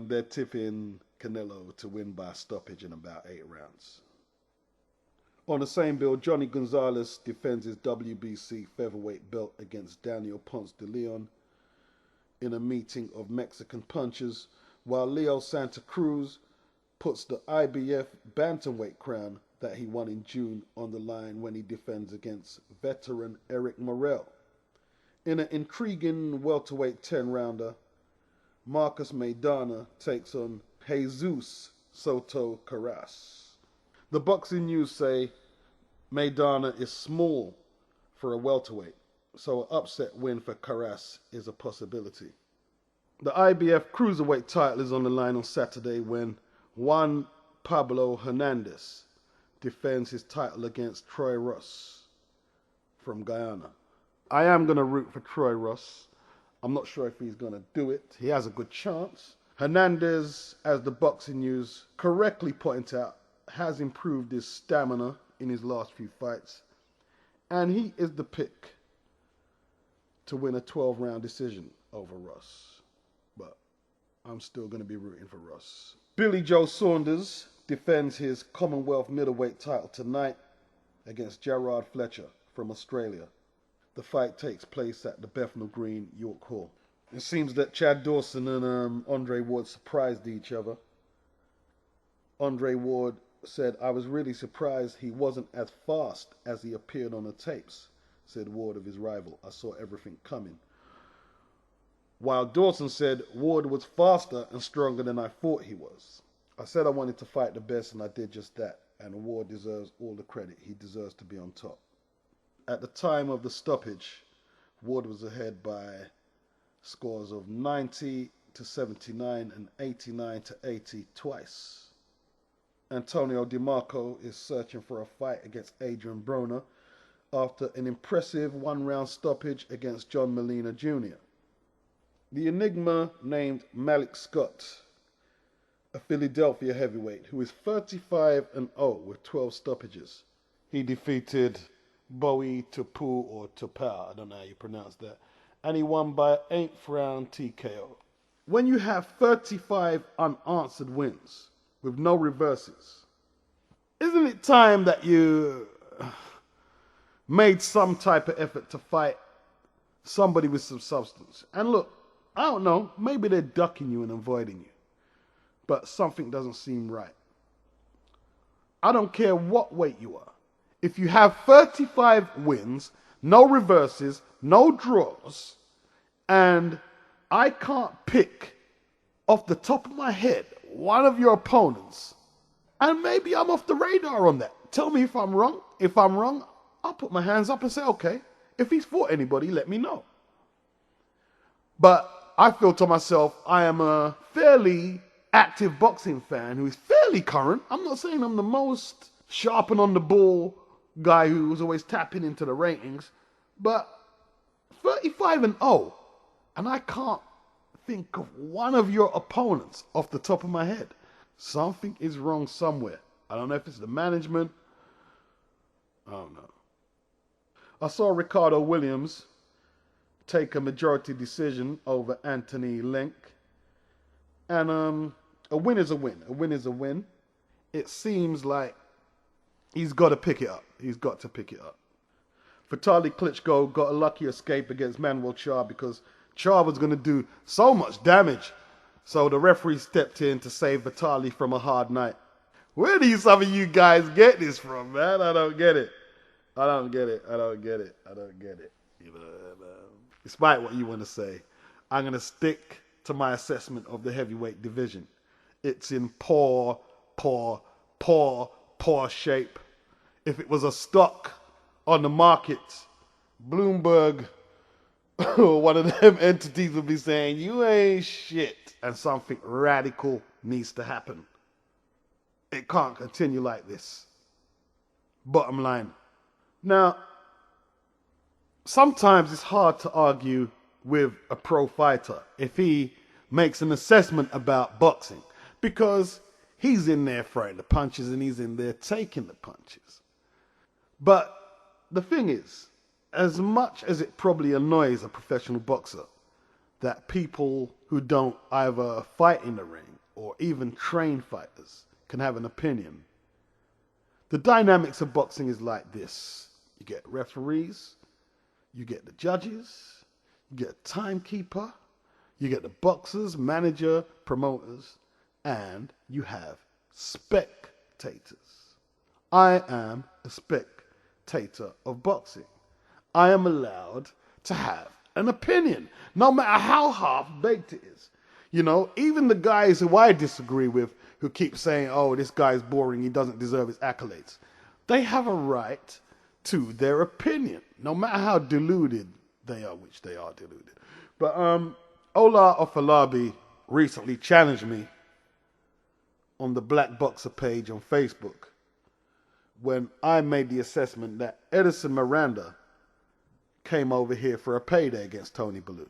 They're tipping Canelo to win by stoppage in about 8 rounds. On the same bill, Johnny Gonzalez defends his WBC featherweight belt against Daniel Ponce de Leon in a meeting of Mexican punchers, while Leo Santa Cruz puts the IBF bantamweight crown that he won in June on the line when he defends against veteran Eric Morrell. In an intriguing welterweight 10-rounder, Marcus Maidana takes on Jesus Soto Carras. The Boxing News say Maidana is small for a welterweight, so an upset win for Carras is a possibility. The IBF cruiserweight title is on the line on Saturday when Juan Pablo Hernandez defends his title against Troy Ross from Guyana. I am going to root for Troy Ross. I'm not sure if he's going to do it. He has a good chance. Hernandez, as the Boxing News correctly pointed out, has improved his stamina in his last few fights. And he is the pick to win a 12-round decision over Ross. But I'm still going to be rooting for Ross. Billy Joe Saunders defends his Commonwealth middleweight title tonight against Gerard Fletcher from Australia. The fight takes place at the Bethnal Green, York Hall. It seems that Chad Dawson and Andre Ward surprised each other. Andre Ward said, "I was really surprised he wasn't as fast as he appeared on the tapes," said Ward of his rival. "I saw everything coming." While Dawson said, "Ward was faster and stronger than I thought he was. I said I wanted to fight the best and I did just that. And Ward deserves all the credit. He deserves to be on top." At the time of the stoppage, Ward was ahead by scores of 90-79 and 89-80 twice. Antonio DeMarco is searching for a fight against Adrian Broner after an impressive 1-round stoppage against John Molina Jr. The enigma named Malik Scott, a Philadelphia heavyweight who is 35-0 with 12 stoppages. He defeated Bowie Tupu or Tupau, I don't know how you pronounce that, and he won by 8th round TKO. When you have 35 unanswered wins with no reverses, isn't it time that you made some type of effort to fight somebody with some substance? And look, I don't know, maybe they're ducking you and avoiding you, but something doesn't seem right. I don't care what weight you are. If you have 35 wins, no reverses, no draws, and I can't pick off the top of my head one of your opponents, and maybe I'm off the radar on that. Tell me if I'm wrong. If I'm wrong, I'll put my hands up and say, okay, if he's fought anybody, let me know. But I feel to myself, I am a fairly active boxing fan who is fairly current. I'm not saying I'm the most sharp and on the ball guy who was always tapping into the ratings, but 35-0, and I can't think of one of your opponents off the top of my head. Something is wrong somewhere. I don't know if it's the management. I don't know. I saw Ricardo Williams take a majority decision over Anthony Link. And a win is a win. A win is a win. It seems like he's got to pick it up. He's got to pick it up. Vitaly Klitschko got a lucky escape against Manuel Charr because Charr was going to do so much damage. So the referee stepped in to save Vitaly from a hard night. Where do some of you guys get this from, man? I don't get it. I don't get it. I don't get it. I don't get it. You know, despite what you want to say, I'm going to stick to my assessment of the heavyweight division. It's in poor shape. If it was a stock on the market, Bloomberg or one of them entities would be saying, you ain't shit. And something radical needs to happen. It can't continue like this. Bottom line. Now, sometimes it's hard to argue with a pro fighter if he makes an assessment about boxing, because he's in there throwing the punches and he's in there taking the punches. But the thing is, as much as it probably annoys a professional boxer that people who don't either fight in the ring or even train fighters can have an opinion, the dynamics of boxing is like this. You get referees, you get the judges, you get a timekeeper, you get the boxers, manager, promoters, and you have spectators. I am a spectator of boxing. I am allowed to have an opinion, no matter how half-baked it is. You know, even the guys who I disagree with, who keep saying, oh, this guy's boring, he doesn't deserve his accolades, they have a right to their opinion, no matter how deluded they are, which they are deluded. But Ola Ofalabi recently challenged me on the Black Boxer page on Facebook when I made the assessment that Edison Miranda came over here for a payday against Tony Bellew,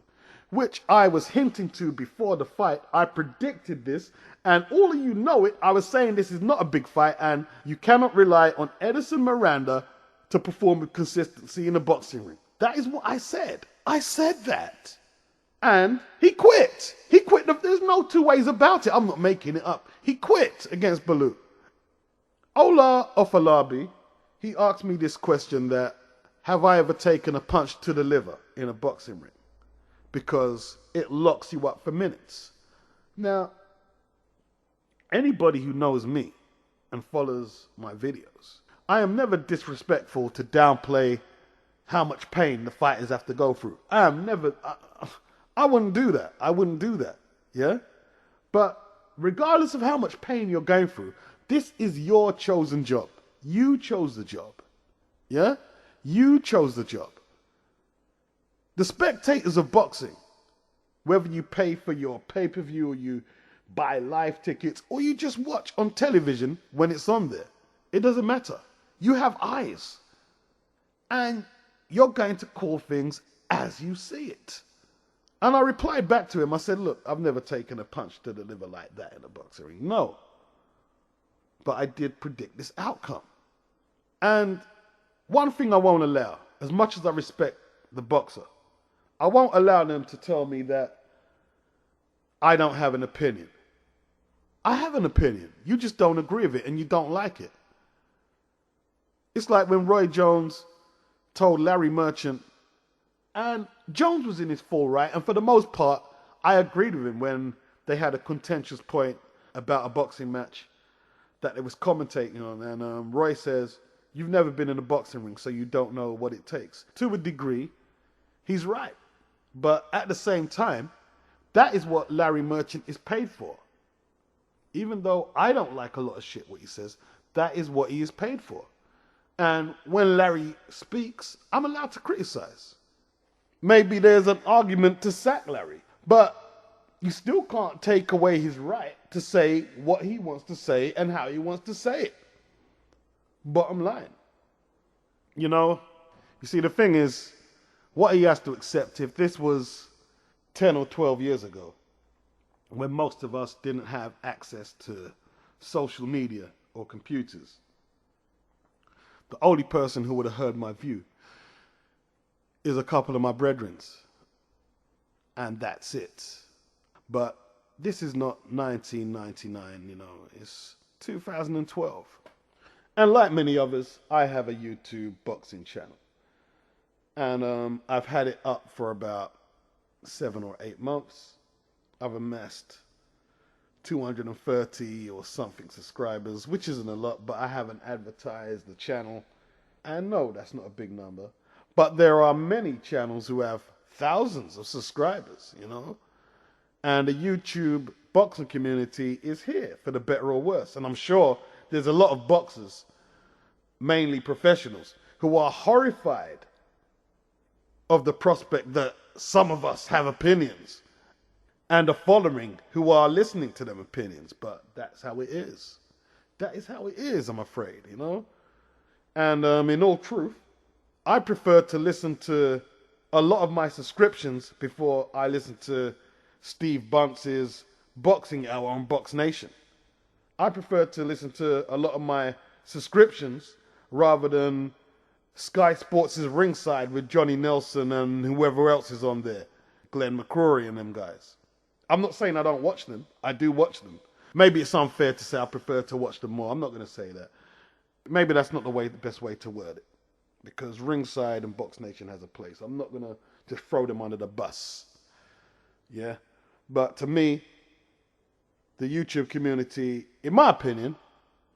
which I was hinting to before the fight. I predicted this, and all of you know it. I was saying this is not a big fight, and you cannot rely on Edison Miranda to perform with consistency in a boxing ring. That is what I said. I said that. And he quit. He quit. There's no two ways about it. I'm not making it up. He quit against Bellew. Ola Ofalabi, he asked me this question that, have I ever taken a punch to the liver in a boxing ring? Because it locks you up for minutes. Now, anybody who knows me and follows my videos, I am never disrespectful to downplay how much pain the fighters have to go through. I wouldn't do that. I wouldn't do that. Yeah? But regardless of how much pain you're going through, this is your chosen job. You chose the job. Yeah? You chose the job. The spectators of boxing, whether you pay for your pay-per-view or you buy live tickets or you just watch on television when it's on there, it doesn't matter. You have eyes. And you're going to call things as you see it. And I replied back to him. I said, look, I've never taken a punch to the liver like that in a boxing ring. No. But I did predict this outcome. And one thing I won't allow, as much as I respect the boxer, I won't allow them to tell me that I don't have an opinion. I have an opinion. You just don't agree with it and you don't like it. It's like when Roy Jones told Larry Merchant, and Jones was in his full right, and for the most part, I agreed with him when they had a contentious point about a boxing match that they was commentating on, and Roy says, you've never been in a boxing ring, so you don't know what it takes. To a degree, he's right. But at the same time, that is what Larry Merchant is paid for. Even though I don't like a lot of shit what he says, that is what he is paid for. And when Larry speaks, I'm allowed to criticize. Maybe there's an argument to sack Larry, but you still can't take away his right to say what he wants to say and how he wants to say it. Bottom line. You know, you see, the thing is, what he has to accept, if this was 10 or 12 years ago, when most of us didn't have access to social media or computers. The only person who would have heard my view is a couple of my brethrens. And that's it. But this is not 1999, you know, it's 2012. And like many others, I have a YouTube boxing channel. And I've had it up for about 7 or 8 months. I've amassed 230 or something subscribers, which isn't a lot, but I haven't advertised the channel. And no, that's not a big number. But there are many channels who have thousands of subscribers, you know. And the YouTube boxing community is here for the better or worse. And I'm sure there's a lot of boxers, mainly professionals, who are horrified of the prospect that some of us have opinions and a following who are listening to them opinions. But that's how it is. That is how it is, I'm afraid, you know. And in all truth, I prefer to listen to a lot of my subscriptions before I listen to Steve Bunce's Boxing Hour on Box Nation. I prefer to listen to a lot of my subscriptions rather than Sky Sports' Ringside with Johnny Nelson and whoever else is on there, Glenn McCrory and them guys. I'm not saying I don't watch them. I do watch them. Maybe it's unfair to say I prefer to watch them more. I'm not going to say that. Maybe that's not the best way to word it, because Ringside and Box Nation has a place. I'm not going to just throw them under the bus. Yeah? But to me, the YouTube community, in my opinion,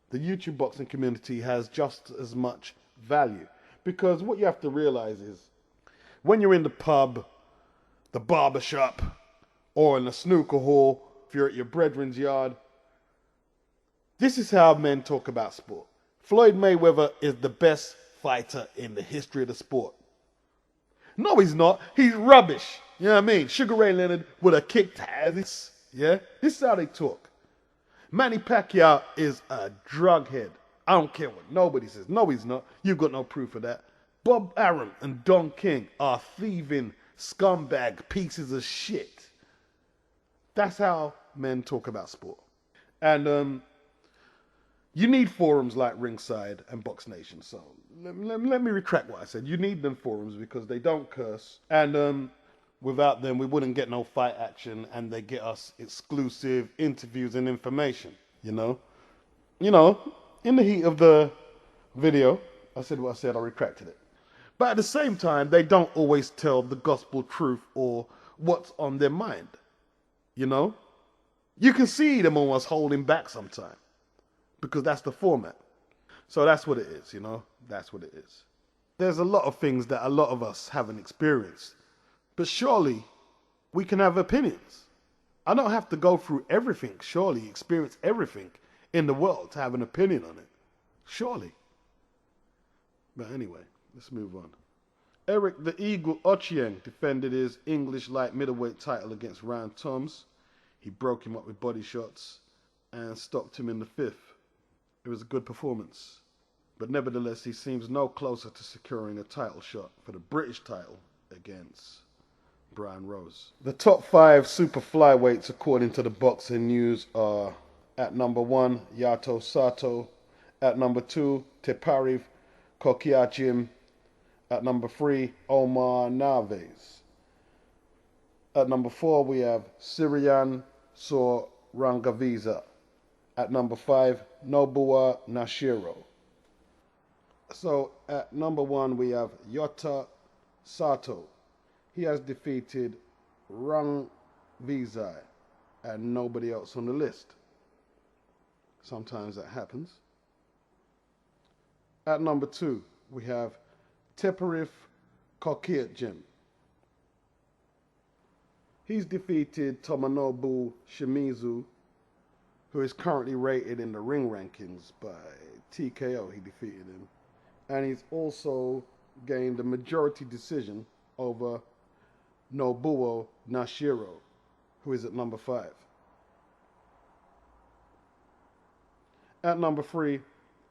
the YouTube boxing community has just as much value. Because what you have to realize is, when you're in the pub, the barber shop, or in a snooker hall, if you're at your brethren's yard, this is how men talk about sport. Floyd Mayweather is the best fighter in the history of the sport. No, he's not. He's rubbish. You know what I mean? Sugar Ray Leonard would have kicked ass. Yeah? This is how they talk. Manny Pacquiao is a drughead. I don't care what nobody says. No, he's not. You've got no proof of that. Bob Arum and Don King are thieving scumbag pieces of shit. That's how men talk about sport. And you need forums like Ringside and Box Nation. So let me retract what I said. You need them forums because they don't curse. And without them, we wouldn't get no fight action, and they get us exclusive interviews and information, you know? You know, in the heat of the video, I said what I said, I retracted it. But at the same time, they don't always tell the gospel truth or what's on their mind, you know? You can see them almost holding back sometimes, because that's the format. So that's what it is, you know? That's what it is. There's a lot of things that a lot of us haven't experienced. But surely we can have opinions. I don't have to go through everything, surely, experience everything in the world to have an opinion on it. Surely. But anyway, let's move on. Eric the Eagle Ochieng defended his English light middleweight title against Ryan Toms. He broke him up with body shots and stopped him in the 5th. It was a good performance. But nevertheless, he seems no closer to securing a title shot for the British title against Brian Rose. The top 5 super flyweights according to the Boxing News are: at number 1, Yato Sato; at number 2, Tepariv Kokiachim; at number 3, Omar Naves; at number 4, we have Sirian Sorangaviza; at number 5, Nobuo Nashiro. So at number 1, we have Yota Sato. He has defeated Rang Vizai and nobody else on the list. Sometimes that happens. At number 2, we have Teperif Kokiatjim. He's defeated Tomonobu Shimizu, who is currently rated in the ring rankings by TKO. He defeated him. And he's also gained a majority decision over Nobuo Nashiro, who is at number 5. At number 3,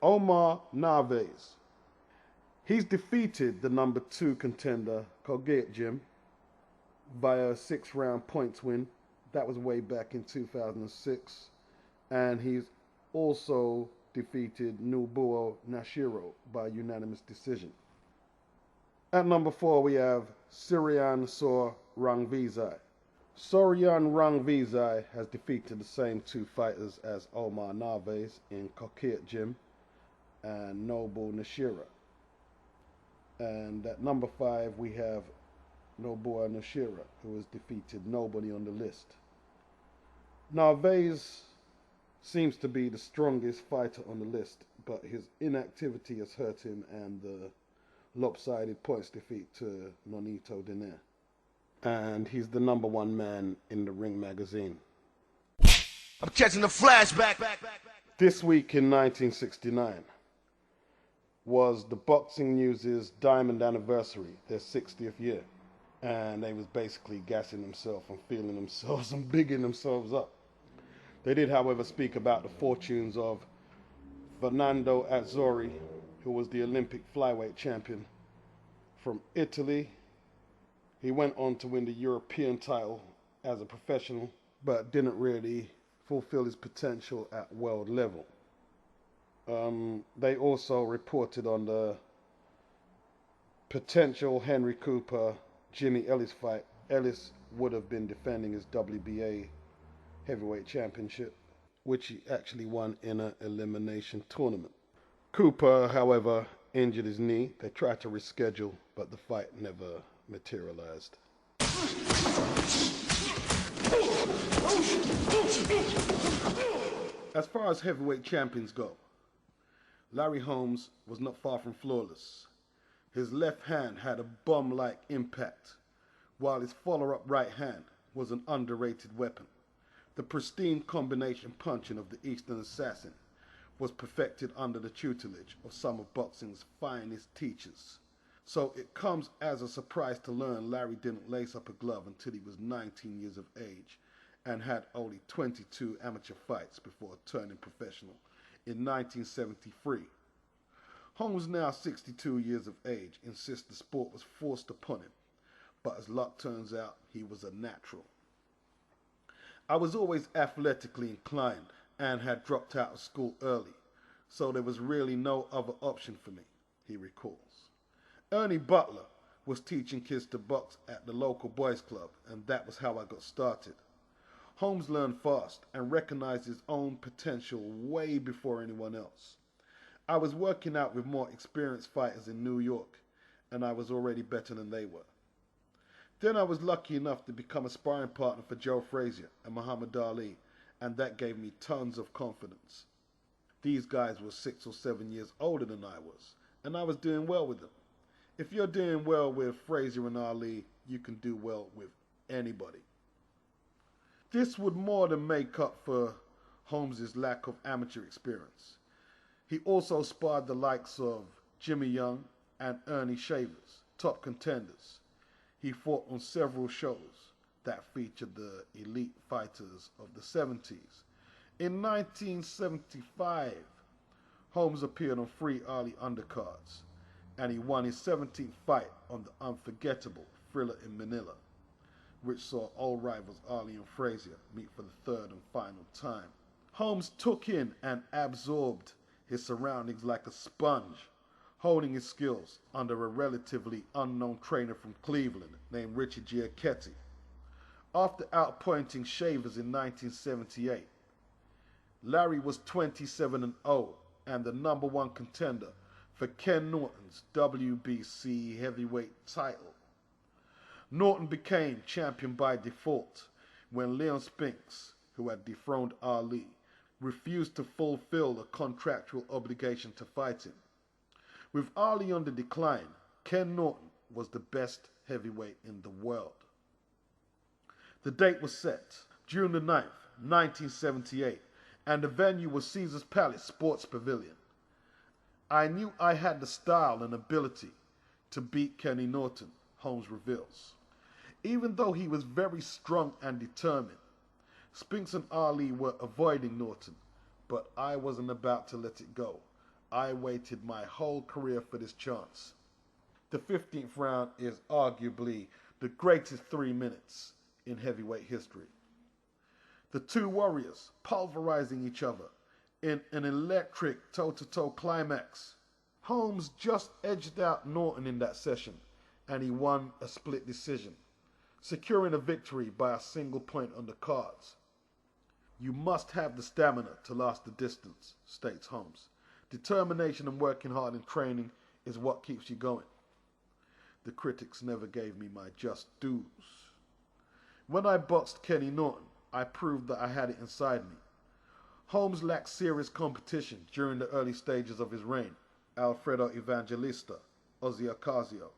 Omar Naves. He's defeated the number 2 contender, Kogiatjim, via a 6-round points win. That was way back in 2006. And he's also defeated Nobuo Nashiro by unanimous decision. At number 4, we have Sorian Sor Rungvisai. Sorian Rungvisai has defeated the same 2 fighters as Omar Narvaez in Kokir Gym and Nobuo Nashiro. And at number 5, we have Nobuo Nashiro, who has defeated nobody on the list. Narvaez seems to be the strongest fighter on the list, but his inactivity has hurt him, and the lopsided points defeat to Nonito Donaire. And he's the number 1 man in the Ring magazine.
I'm catching the flashback.
This week in 1969 was the Boxing News' Diamond Anniversary, their 60th year. And they was basically gassing themselves and feeling themselves and bigging themselves up. They did, however, speak about the fortunes of Fernando Azzori, who was the Olympic flyweight champion from Italy. He went on to win the European title as a professional, but didn't really fulfill his potential at world level. They also reported on the potential Henry Cooper-Jimmy Ellis fight. Ellis would have been defending his WBA heavyweight championship, which he actually won in an elimination tournament. Cooper, however, injured his knee. They tried to reschedule, but the fight never materialized. As far as heavyweight champions go, Larry Holmes was not far from flawless. His left hand had a bomb-like impact, while his follow-up right hand was an underrated weapon. The pristine combination punching of the Eastern Assassin was perfected under the tutelage of some of boxing's finest teachers. So it comes as a surprise to learn Larry didn't lace up a glove until he was 19 years of age and had only 22 amateur fights before turning professional in 1973. Holmes, now 62 years of age, insists the sport was forced upon him, but as luck turns out, he was a natural. I was always athletically inclined and had dropped out of school early, so there was really no other option for me, he recalls. Ernie Butler was teaching kids to box at the local boys club, and that was how I got started. Holmes learned fast and recognized his own potential way before anyone else. I was working out with more experienced fighters in New York, and I was already better than they were. Then I was lucky enough to become a sparring partner for Joe Frazier and Muhammad Ali, and that gave me tons of confidence. These guys were 6 or 7 years older than I was, and I was doing well with them. If you're doing well with Frazier and Ali, you can do well with anybody. This would more than make up for Holmes' lack of amateur experience. He also sparred the likes of Jimmy Young and Ernie Chavez, top contenders. He fought on several shows that featured the elite fighters of the 70s. In 1975, Holmes appeared on 3 Ali undercards, and he won his 17th fight on the unforgettable Thriller in Manila, which saw old rivals Ali and Frazier meet for the 3rd and final time. Holmes took in and absorbed his surroundings like a sponge, honing his skills under a relatively unknown trainer from Cleveland named Richie Giacchetti. After outpointing Chavez in 1978, Larry was 27-0 and the number 1 contender for Ken Norton's WBC heavyweight title. Norton became champion by default when Leon Spinks, who had dethroned Ali, refused to fulfill the contractual obligation to fight him. With Ali on the decline, Ken Norton was the best heavyweight in the world. The date was set, June the 9th, 1978, and the venue was Caesars Palace Sports Pavilion. I knew I had the style and ability to beat Kenny Norton, Holmes reveals. Even though he was very strong and determined, Spinks and Ali were avoiding Norton, but I wasn't about to let it go. I waited my whole career for this chance. The 15th round is arguably the greatest 3 minutes in heavyweight history. The two warriors pulverizing each other in an electric toe-to-toe climax. Holmes just edged out Norton in that session, and he won a split decision, securing a victory by a single point on the cards. "You must have the stamina to last the distance," states Holmes. "Determination and working hard in training is what keeps you going." The critics never gave me my just dues. When I boxed Kenny Norton, I proved that I had it inside me. Holmes lacked serious competition during the early stages of his reign. Alfredo Evangelista, Ozzy Ocasio,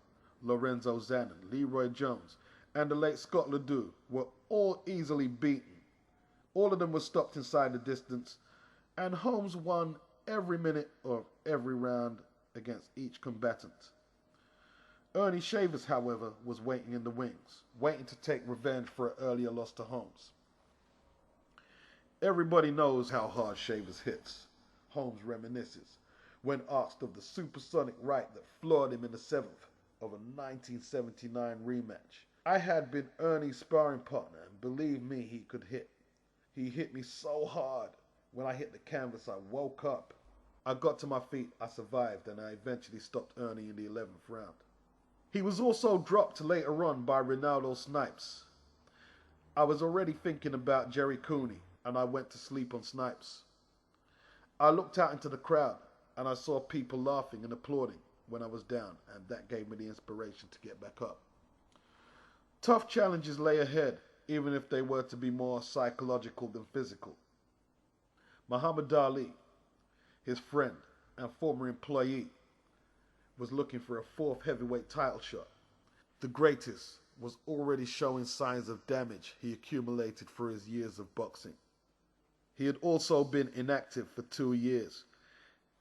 Lorenzo Zanin, Leroy Jones, and the late Scott Ledoux were all easily beaten. All of them were stopped inside the distance, and Holmes won every minute of every round against each combatant. Ernie Chavez, however, was waiting in the wings, waiting to take revenge for an earlier loss to Holmes. Everybody knows how hard Chavez hits, Holmes reminisces, when asked of the supersonic right that floored him in the 7th of a 1979 rematch. "I had been Ernie's sparring partner, and believe me, he could hit. He hit me so hard. When I hit the canvas, I woke up. I got to my feet, I survived, and I eventually stopped Ernie in the 11th round." He was also dropped later on by Ronaldo Snipes. "I was already thinking about Jerry Cooney, and I went to sleep on Snipes. I looked out into the crowd, and I saw people laughing and applauding when I was down, and that gave me the inspiration to get back up." Tough challenges lay ahead, even if they were to be more psychological than physical. Muhammad Ali, his friend and former employee, was looking for a 4th heavyweight title shot. The greatest was already showing signs of damage he accumulated through his years of boxing. He had also been inactive for 2 years.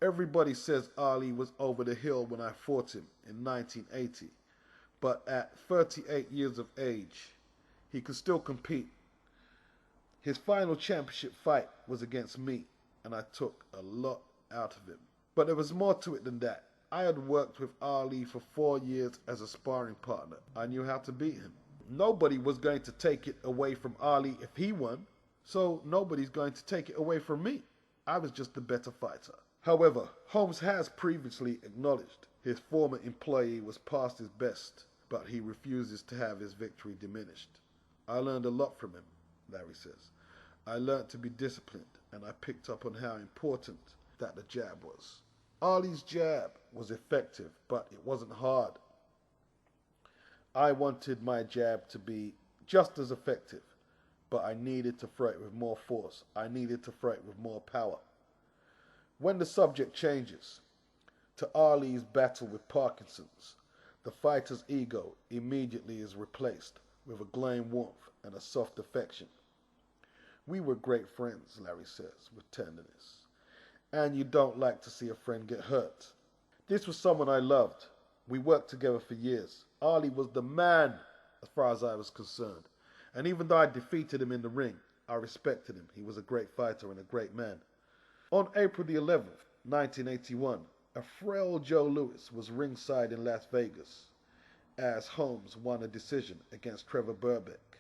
Everybody says Ali was over the hill when I fought him in 1980, but at 38 years of age, he could still compete. His final championship fight was against me, and I took a lot out of him. But there was more to it than that. I had worked with Ali for 4 years as a sparring partner. I knew how to beat him. Nobody was going to take it away from Ali if he won, so nobody's going to take it away from me. I was just the better fighter. However, Holmes has previously acknowledged his former employee was past his best, but he refuses to have his victory diminished. "I learned a lot from him," Larry says. "I learned to be disciplined, and I picked up on how important that the jab was." Ali's jab was effective, but it wasn't hard. I wanted my jab to be just as effective, but I needed to throw it with more force. I needed to throw it with more power. When the subject changes to Ali's battle with Parkinson's, the fighter's ego immediately is replaced with a glowing warmth and a soft affection. "We were great friends," Larry says with tenderness. "And you don't like to see a friend get hurt. This was someone I loved. We worked together for years. Ali was the man as far as I was concerned. And even though I defeated him in the ring, I respected him. He was a great fighter and a great man." On April the 11th, 1981, a frail Joe Louis was ringside in Las Vegas as Holmes won a decision against Trevor Burbick.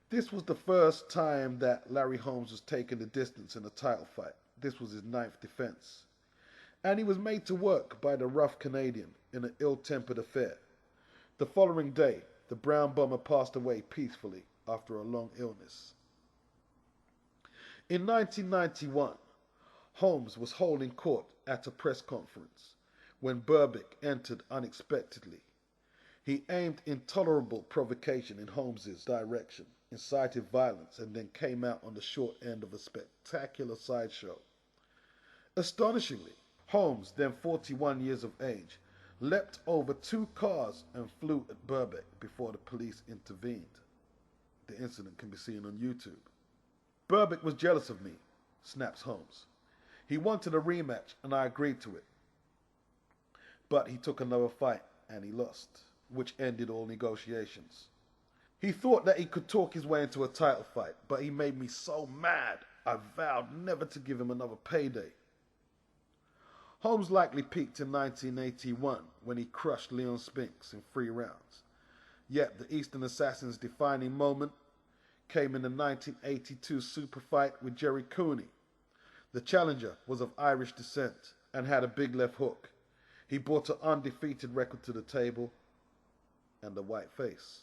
This was the first time that Larry Holmes was taking the distance in a title fight. This was his 9th defense. And he was made to work by the rough Canadian in an ill-tempered affair. The following day, the brown bomber passed away peacefully after a long illness. In 1991, Holmes was holding court at a press conference when Burbick entered unexpectedly. He aimed intolerable provocation in Holmes's direction, incited violence, and then came out on the short end of a spectacular sideshow. Astonishingly, Holmes, then 41 years of age, leapt over 2 cars and flew at Burbick before the police intervened. The incident can be seen on YouTube. "Burbick was jealous of me," snaps Holmes. "He wanted a rematch and I agreed to it. But he took another fight and he lost, which ended all negotiations. He thought that he could talk his way into a title fight, but he made me so mad I vowed never to give him another payday." Holmes likely peaked in 1981 when he crushed Leon Spinks in 3 rounds. Yet the Eastern Assassin's defining moment came in the 1982 super fight with Jerry Cooney. The challenger was of Irish descent and had a big left hook. He brought an undefeated record to the table and a white face.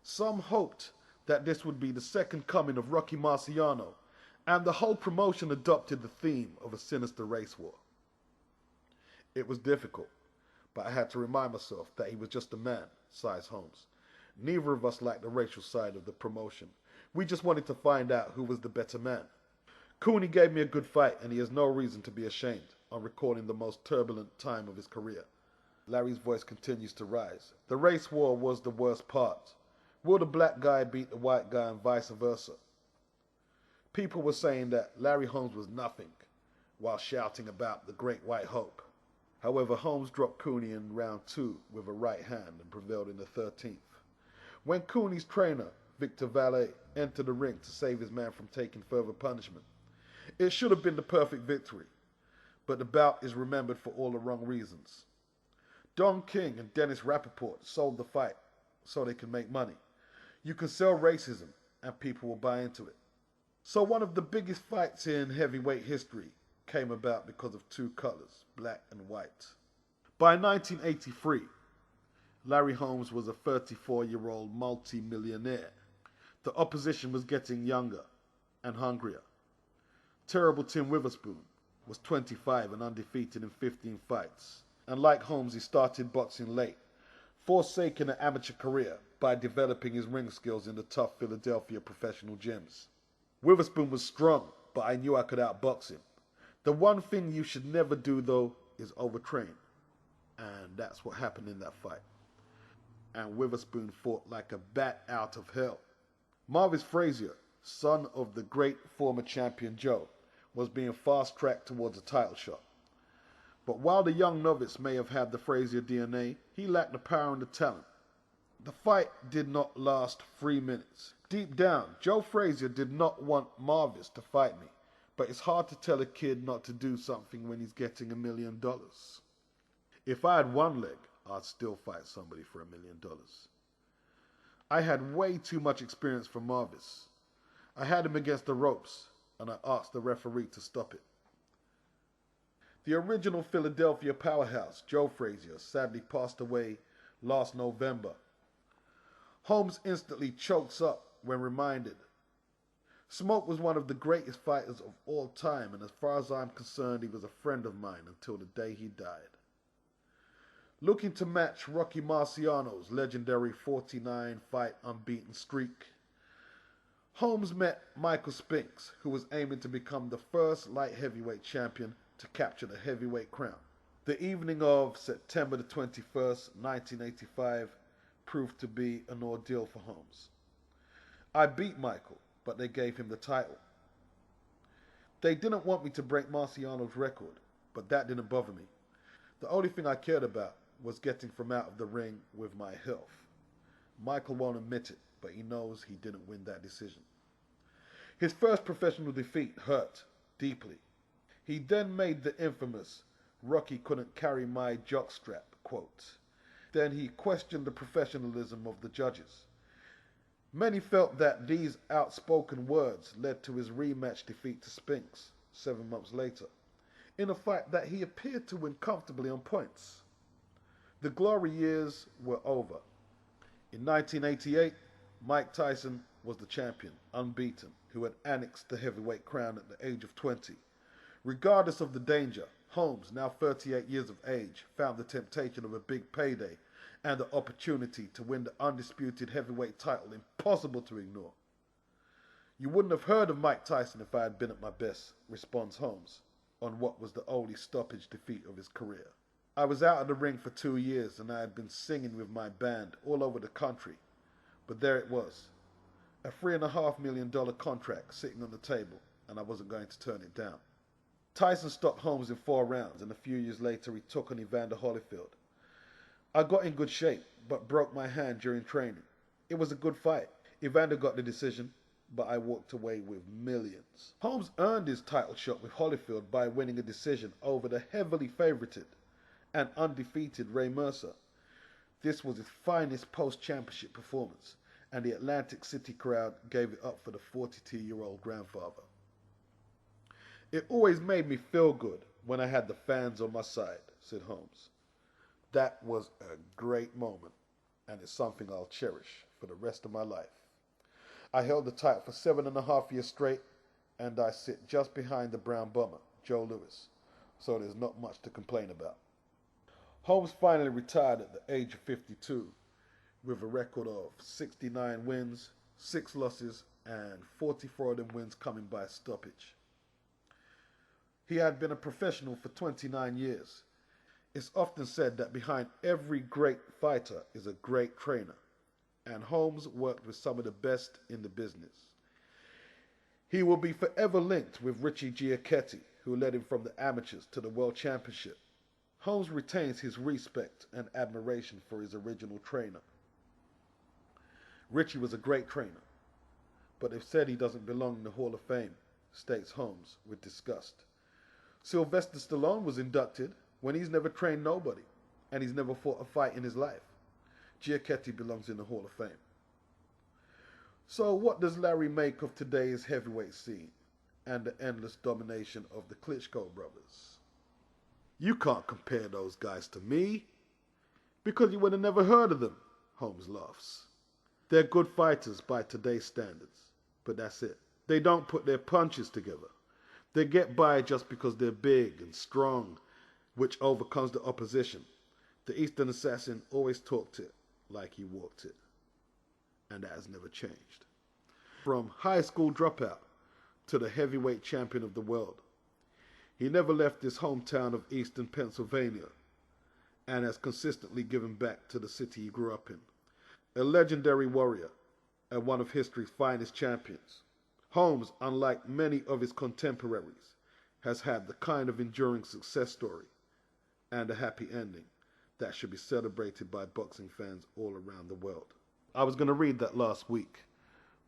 Some hoped that this would be the second coming of Rocky Marciano, and the whole promotion adopted the theme of a sinister race war. It was difficult, but I had to remind myself that he was just a man, sighs Holmes. Neither of us liked the racial side of the promotion. We just wanted to find out who was the better man. Cooney gave me a good fight, and he has no reason to be ashamed on recording the most turbulent time of his career. Larry's voice continues to rise. The race war was the worst part. Will the black guy beat the white guy and vice versa? People were saying that Larry Holmes was nothing, while shouting about the great white hope. However, Holmes dropped Cooney in round 2 with a right hand and prevailed in the 13th. When Cooney's trainer, Victor Valet, entered the ring to save his man from taking further punishment, it should have been the perfect victory, but the bout is remembered for all the wrong reasons. Don King and Dennis Rappaport sold the fight so they can make money. You can sell racism and people will buy into it. So one of the biggest fights in heavyweight history came about because of two colors, black and white. By 1983, Larry Holmes was a 34-year-old multi-millionaire. The opposition was getting younger and hungrier. Terrible Tim Witherspoon was 25 and undefeated in 15 fights. And like Holmes, he started boxing late, forsaking an amateur career by developing his ring skills in the tough Philadelphia professional gyms. Witherspoon was strong, but I knew I could outbox him. The one thing you should never do, though, is overtrain. And that's what happened in that fight. And Witherspoon fought like a bat out of hell. Marvis Frazier, son of the great former champion Joe, was being fast-tracked towards a title shot. But while the young novice may have had the Frazier DNA, he lacked the power and the talent. The fight did not last 3 minutes. Deep down, Joe Frazier did not want Marvis to fight me, but it's hard to tell a kid not to do something when he's getting $1 million. If I had one leg, I'd still fight somebody for $1 million. I had way too much experience for Marvis. I had him against the ropes, and I asked the referee to stop it. The original Philadelphia powerhouse, Joe Frazier, sadly passed away last November. Holmes instantly chokes up when reminded. Smoke was one of the greatest fighters of all time, and as far as I'm concerned, he was a friend of mine until the day he died. Looking to match Rocky Marciano's legendary 49-fight unbeaten streak, Holmes met Michael Spinks, who was aiming to become the first light heavyweight champion to capture the heavyweight crown. The evening of September the 21st, 1985, proved to be an ordeal for Holmes. I beat Michael, but they gave him the title. They didn't want me to break Marciano's record, but that didn't bother me. The only thing I cared about was getting from out of the ring with my health. Michael won't admit it, but he knows he didn't win that decision. His first professional defeat hurt deeply. He then made the infamous "Rocky couldn't carry my jockstrap" quote. Then he questioned the professionalism of the judges. Many felt that these outspoken words led to his rematch defeat to Spinks 7 months later, in a fight that he appeared to win comfortably on points. The glory years were over. In 1988, Mike Tyson was the champion, unbeaten, who had annexed the heavyweight crown at the age of 20. Regardless of the danger, Holmes, now 38 years of age, found the temptation of a big payday and the opportunity to win the undisputed heavyweight title impossible to ignore. "You wouldn't have heard of Mike Tyson if I had been at my best," responds Holmes, on what was the only stoppage defeat of his career. "I was out of the ring for 2 years and I had been singing with my band all over the country. But there it was, a $3.5 million contract sitting on the table, and I wasn't going to turn it down." Tyson stopped Holmes in 4 rounds, and a few years later he took on Evander Holyfield. I got in good shape, but broke my hand during training. It was a good fight. Evander got the decision, but I walked away with millions. Holmes earned his title shot with Holyfield by winning a decision over the heavily favorited and undefeated Ray Mercer. This was his finest post-championship performance, and the Atlantic City crowd gave it up for the 42-year-old grandfather. It always made me feel good when I had the fans on my side, said Holmes. That was a great moment, and it's something I'll cherish for the rest of my life. I held the title for 7.5 years straight, and I sit just behind the brown bomber, Joe Louis, so there's not much to complain about. Holmes finally retired at the age of 52 with a record of 69 wins, 6 losses, and 44 of them wins coming by stoppage. He had been a professional for 29 years. It's often said that behind every great fighter is a great trainer, and Holmes worked with some of the best in the business. He will be forever linked with Richie Giacchetti, who led him from the amateurs to the World Championship. Holmes retains his respect and admiration for his original trainer. Richie was a great trainer, but they've said he doesn't belong in the Hall of Fame, states Holmes with disgust. Sylvester Stallone was inducted when he's never trained nobody, and he's never fought a fight in his life. Giacchetti belongs in the Hall of Fame. So what does Larry make of today's heavyweight scene and the endless domination of the Klitschko brothers? You can't compare those guys to me, because you would have never heard of them, Holmes laughs. They're good fighters by today's standards, but that's it. They don't put their punches together. They get by just because they're big and strong, which overcomes the opposition. The Eastern Assassin always talked it like he walked it, and that has never changed. From high school dropout to the heavyweight champion of the world, he never left his hometown of Eastern Pennsylvania and has consistently given back to the city he grew up in. A legendary warrior and one of history's finest champions, Holmes, unlike many of his contemporaries, has had the kind of enduring success story and a happy ending that should be celebrated by boxing fans all around the world. I was going to read that last week,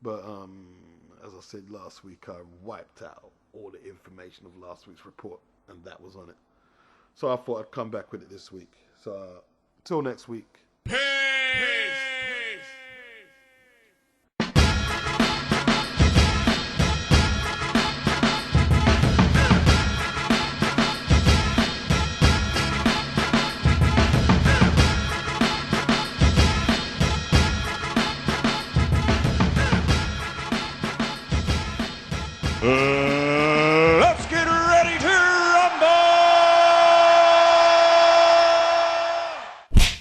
but as I said last week, I wiped out all the information of last week's report, and that was on it. So I thought I'd come back with it this week. So till next week.
Peace!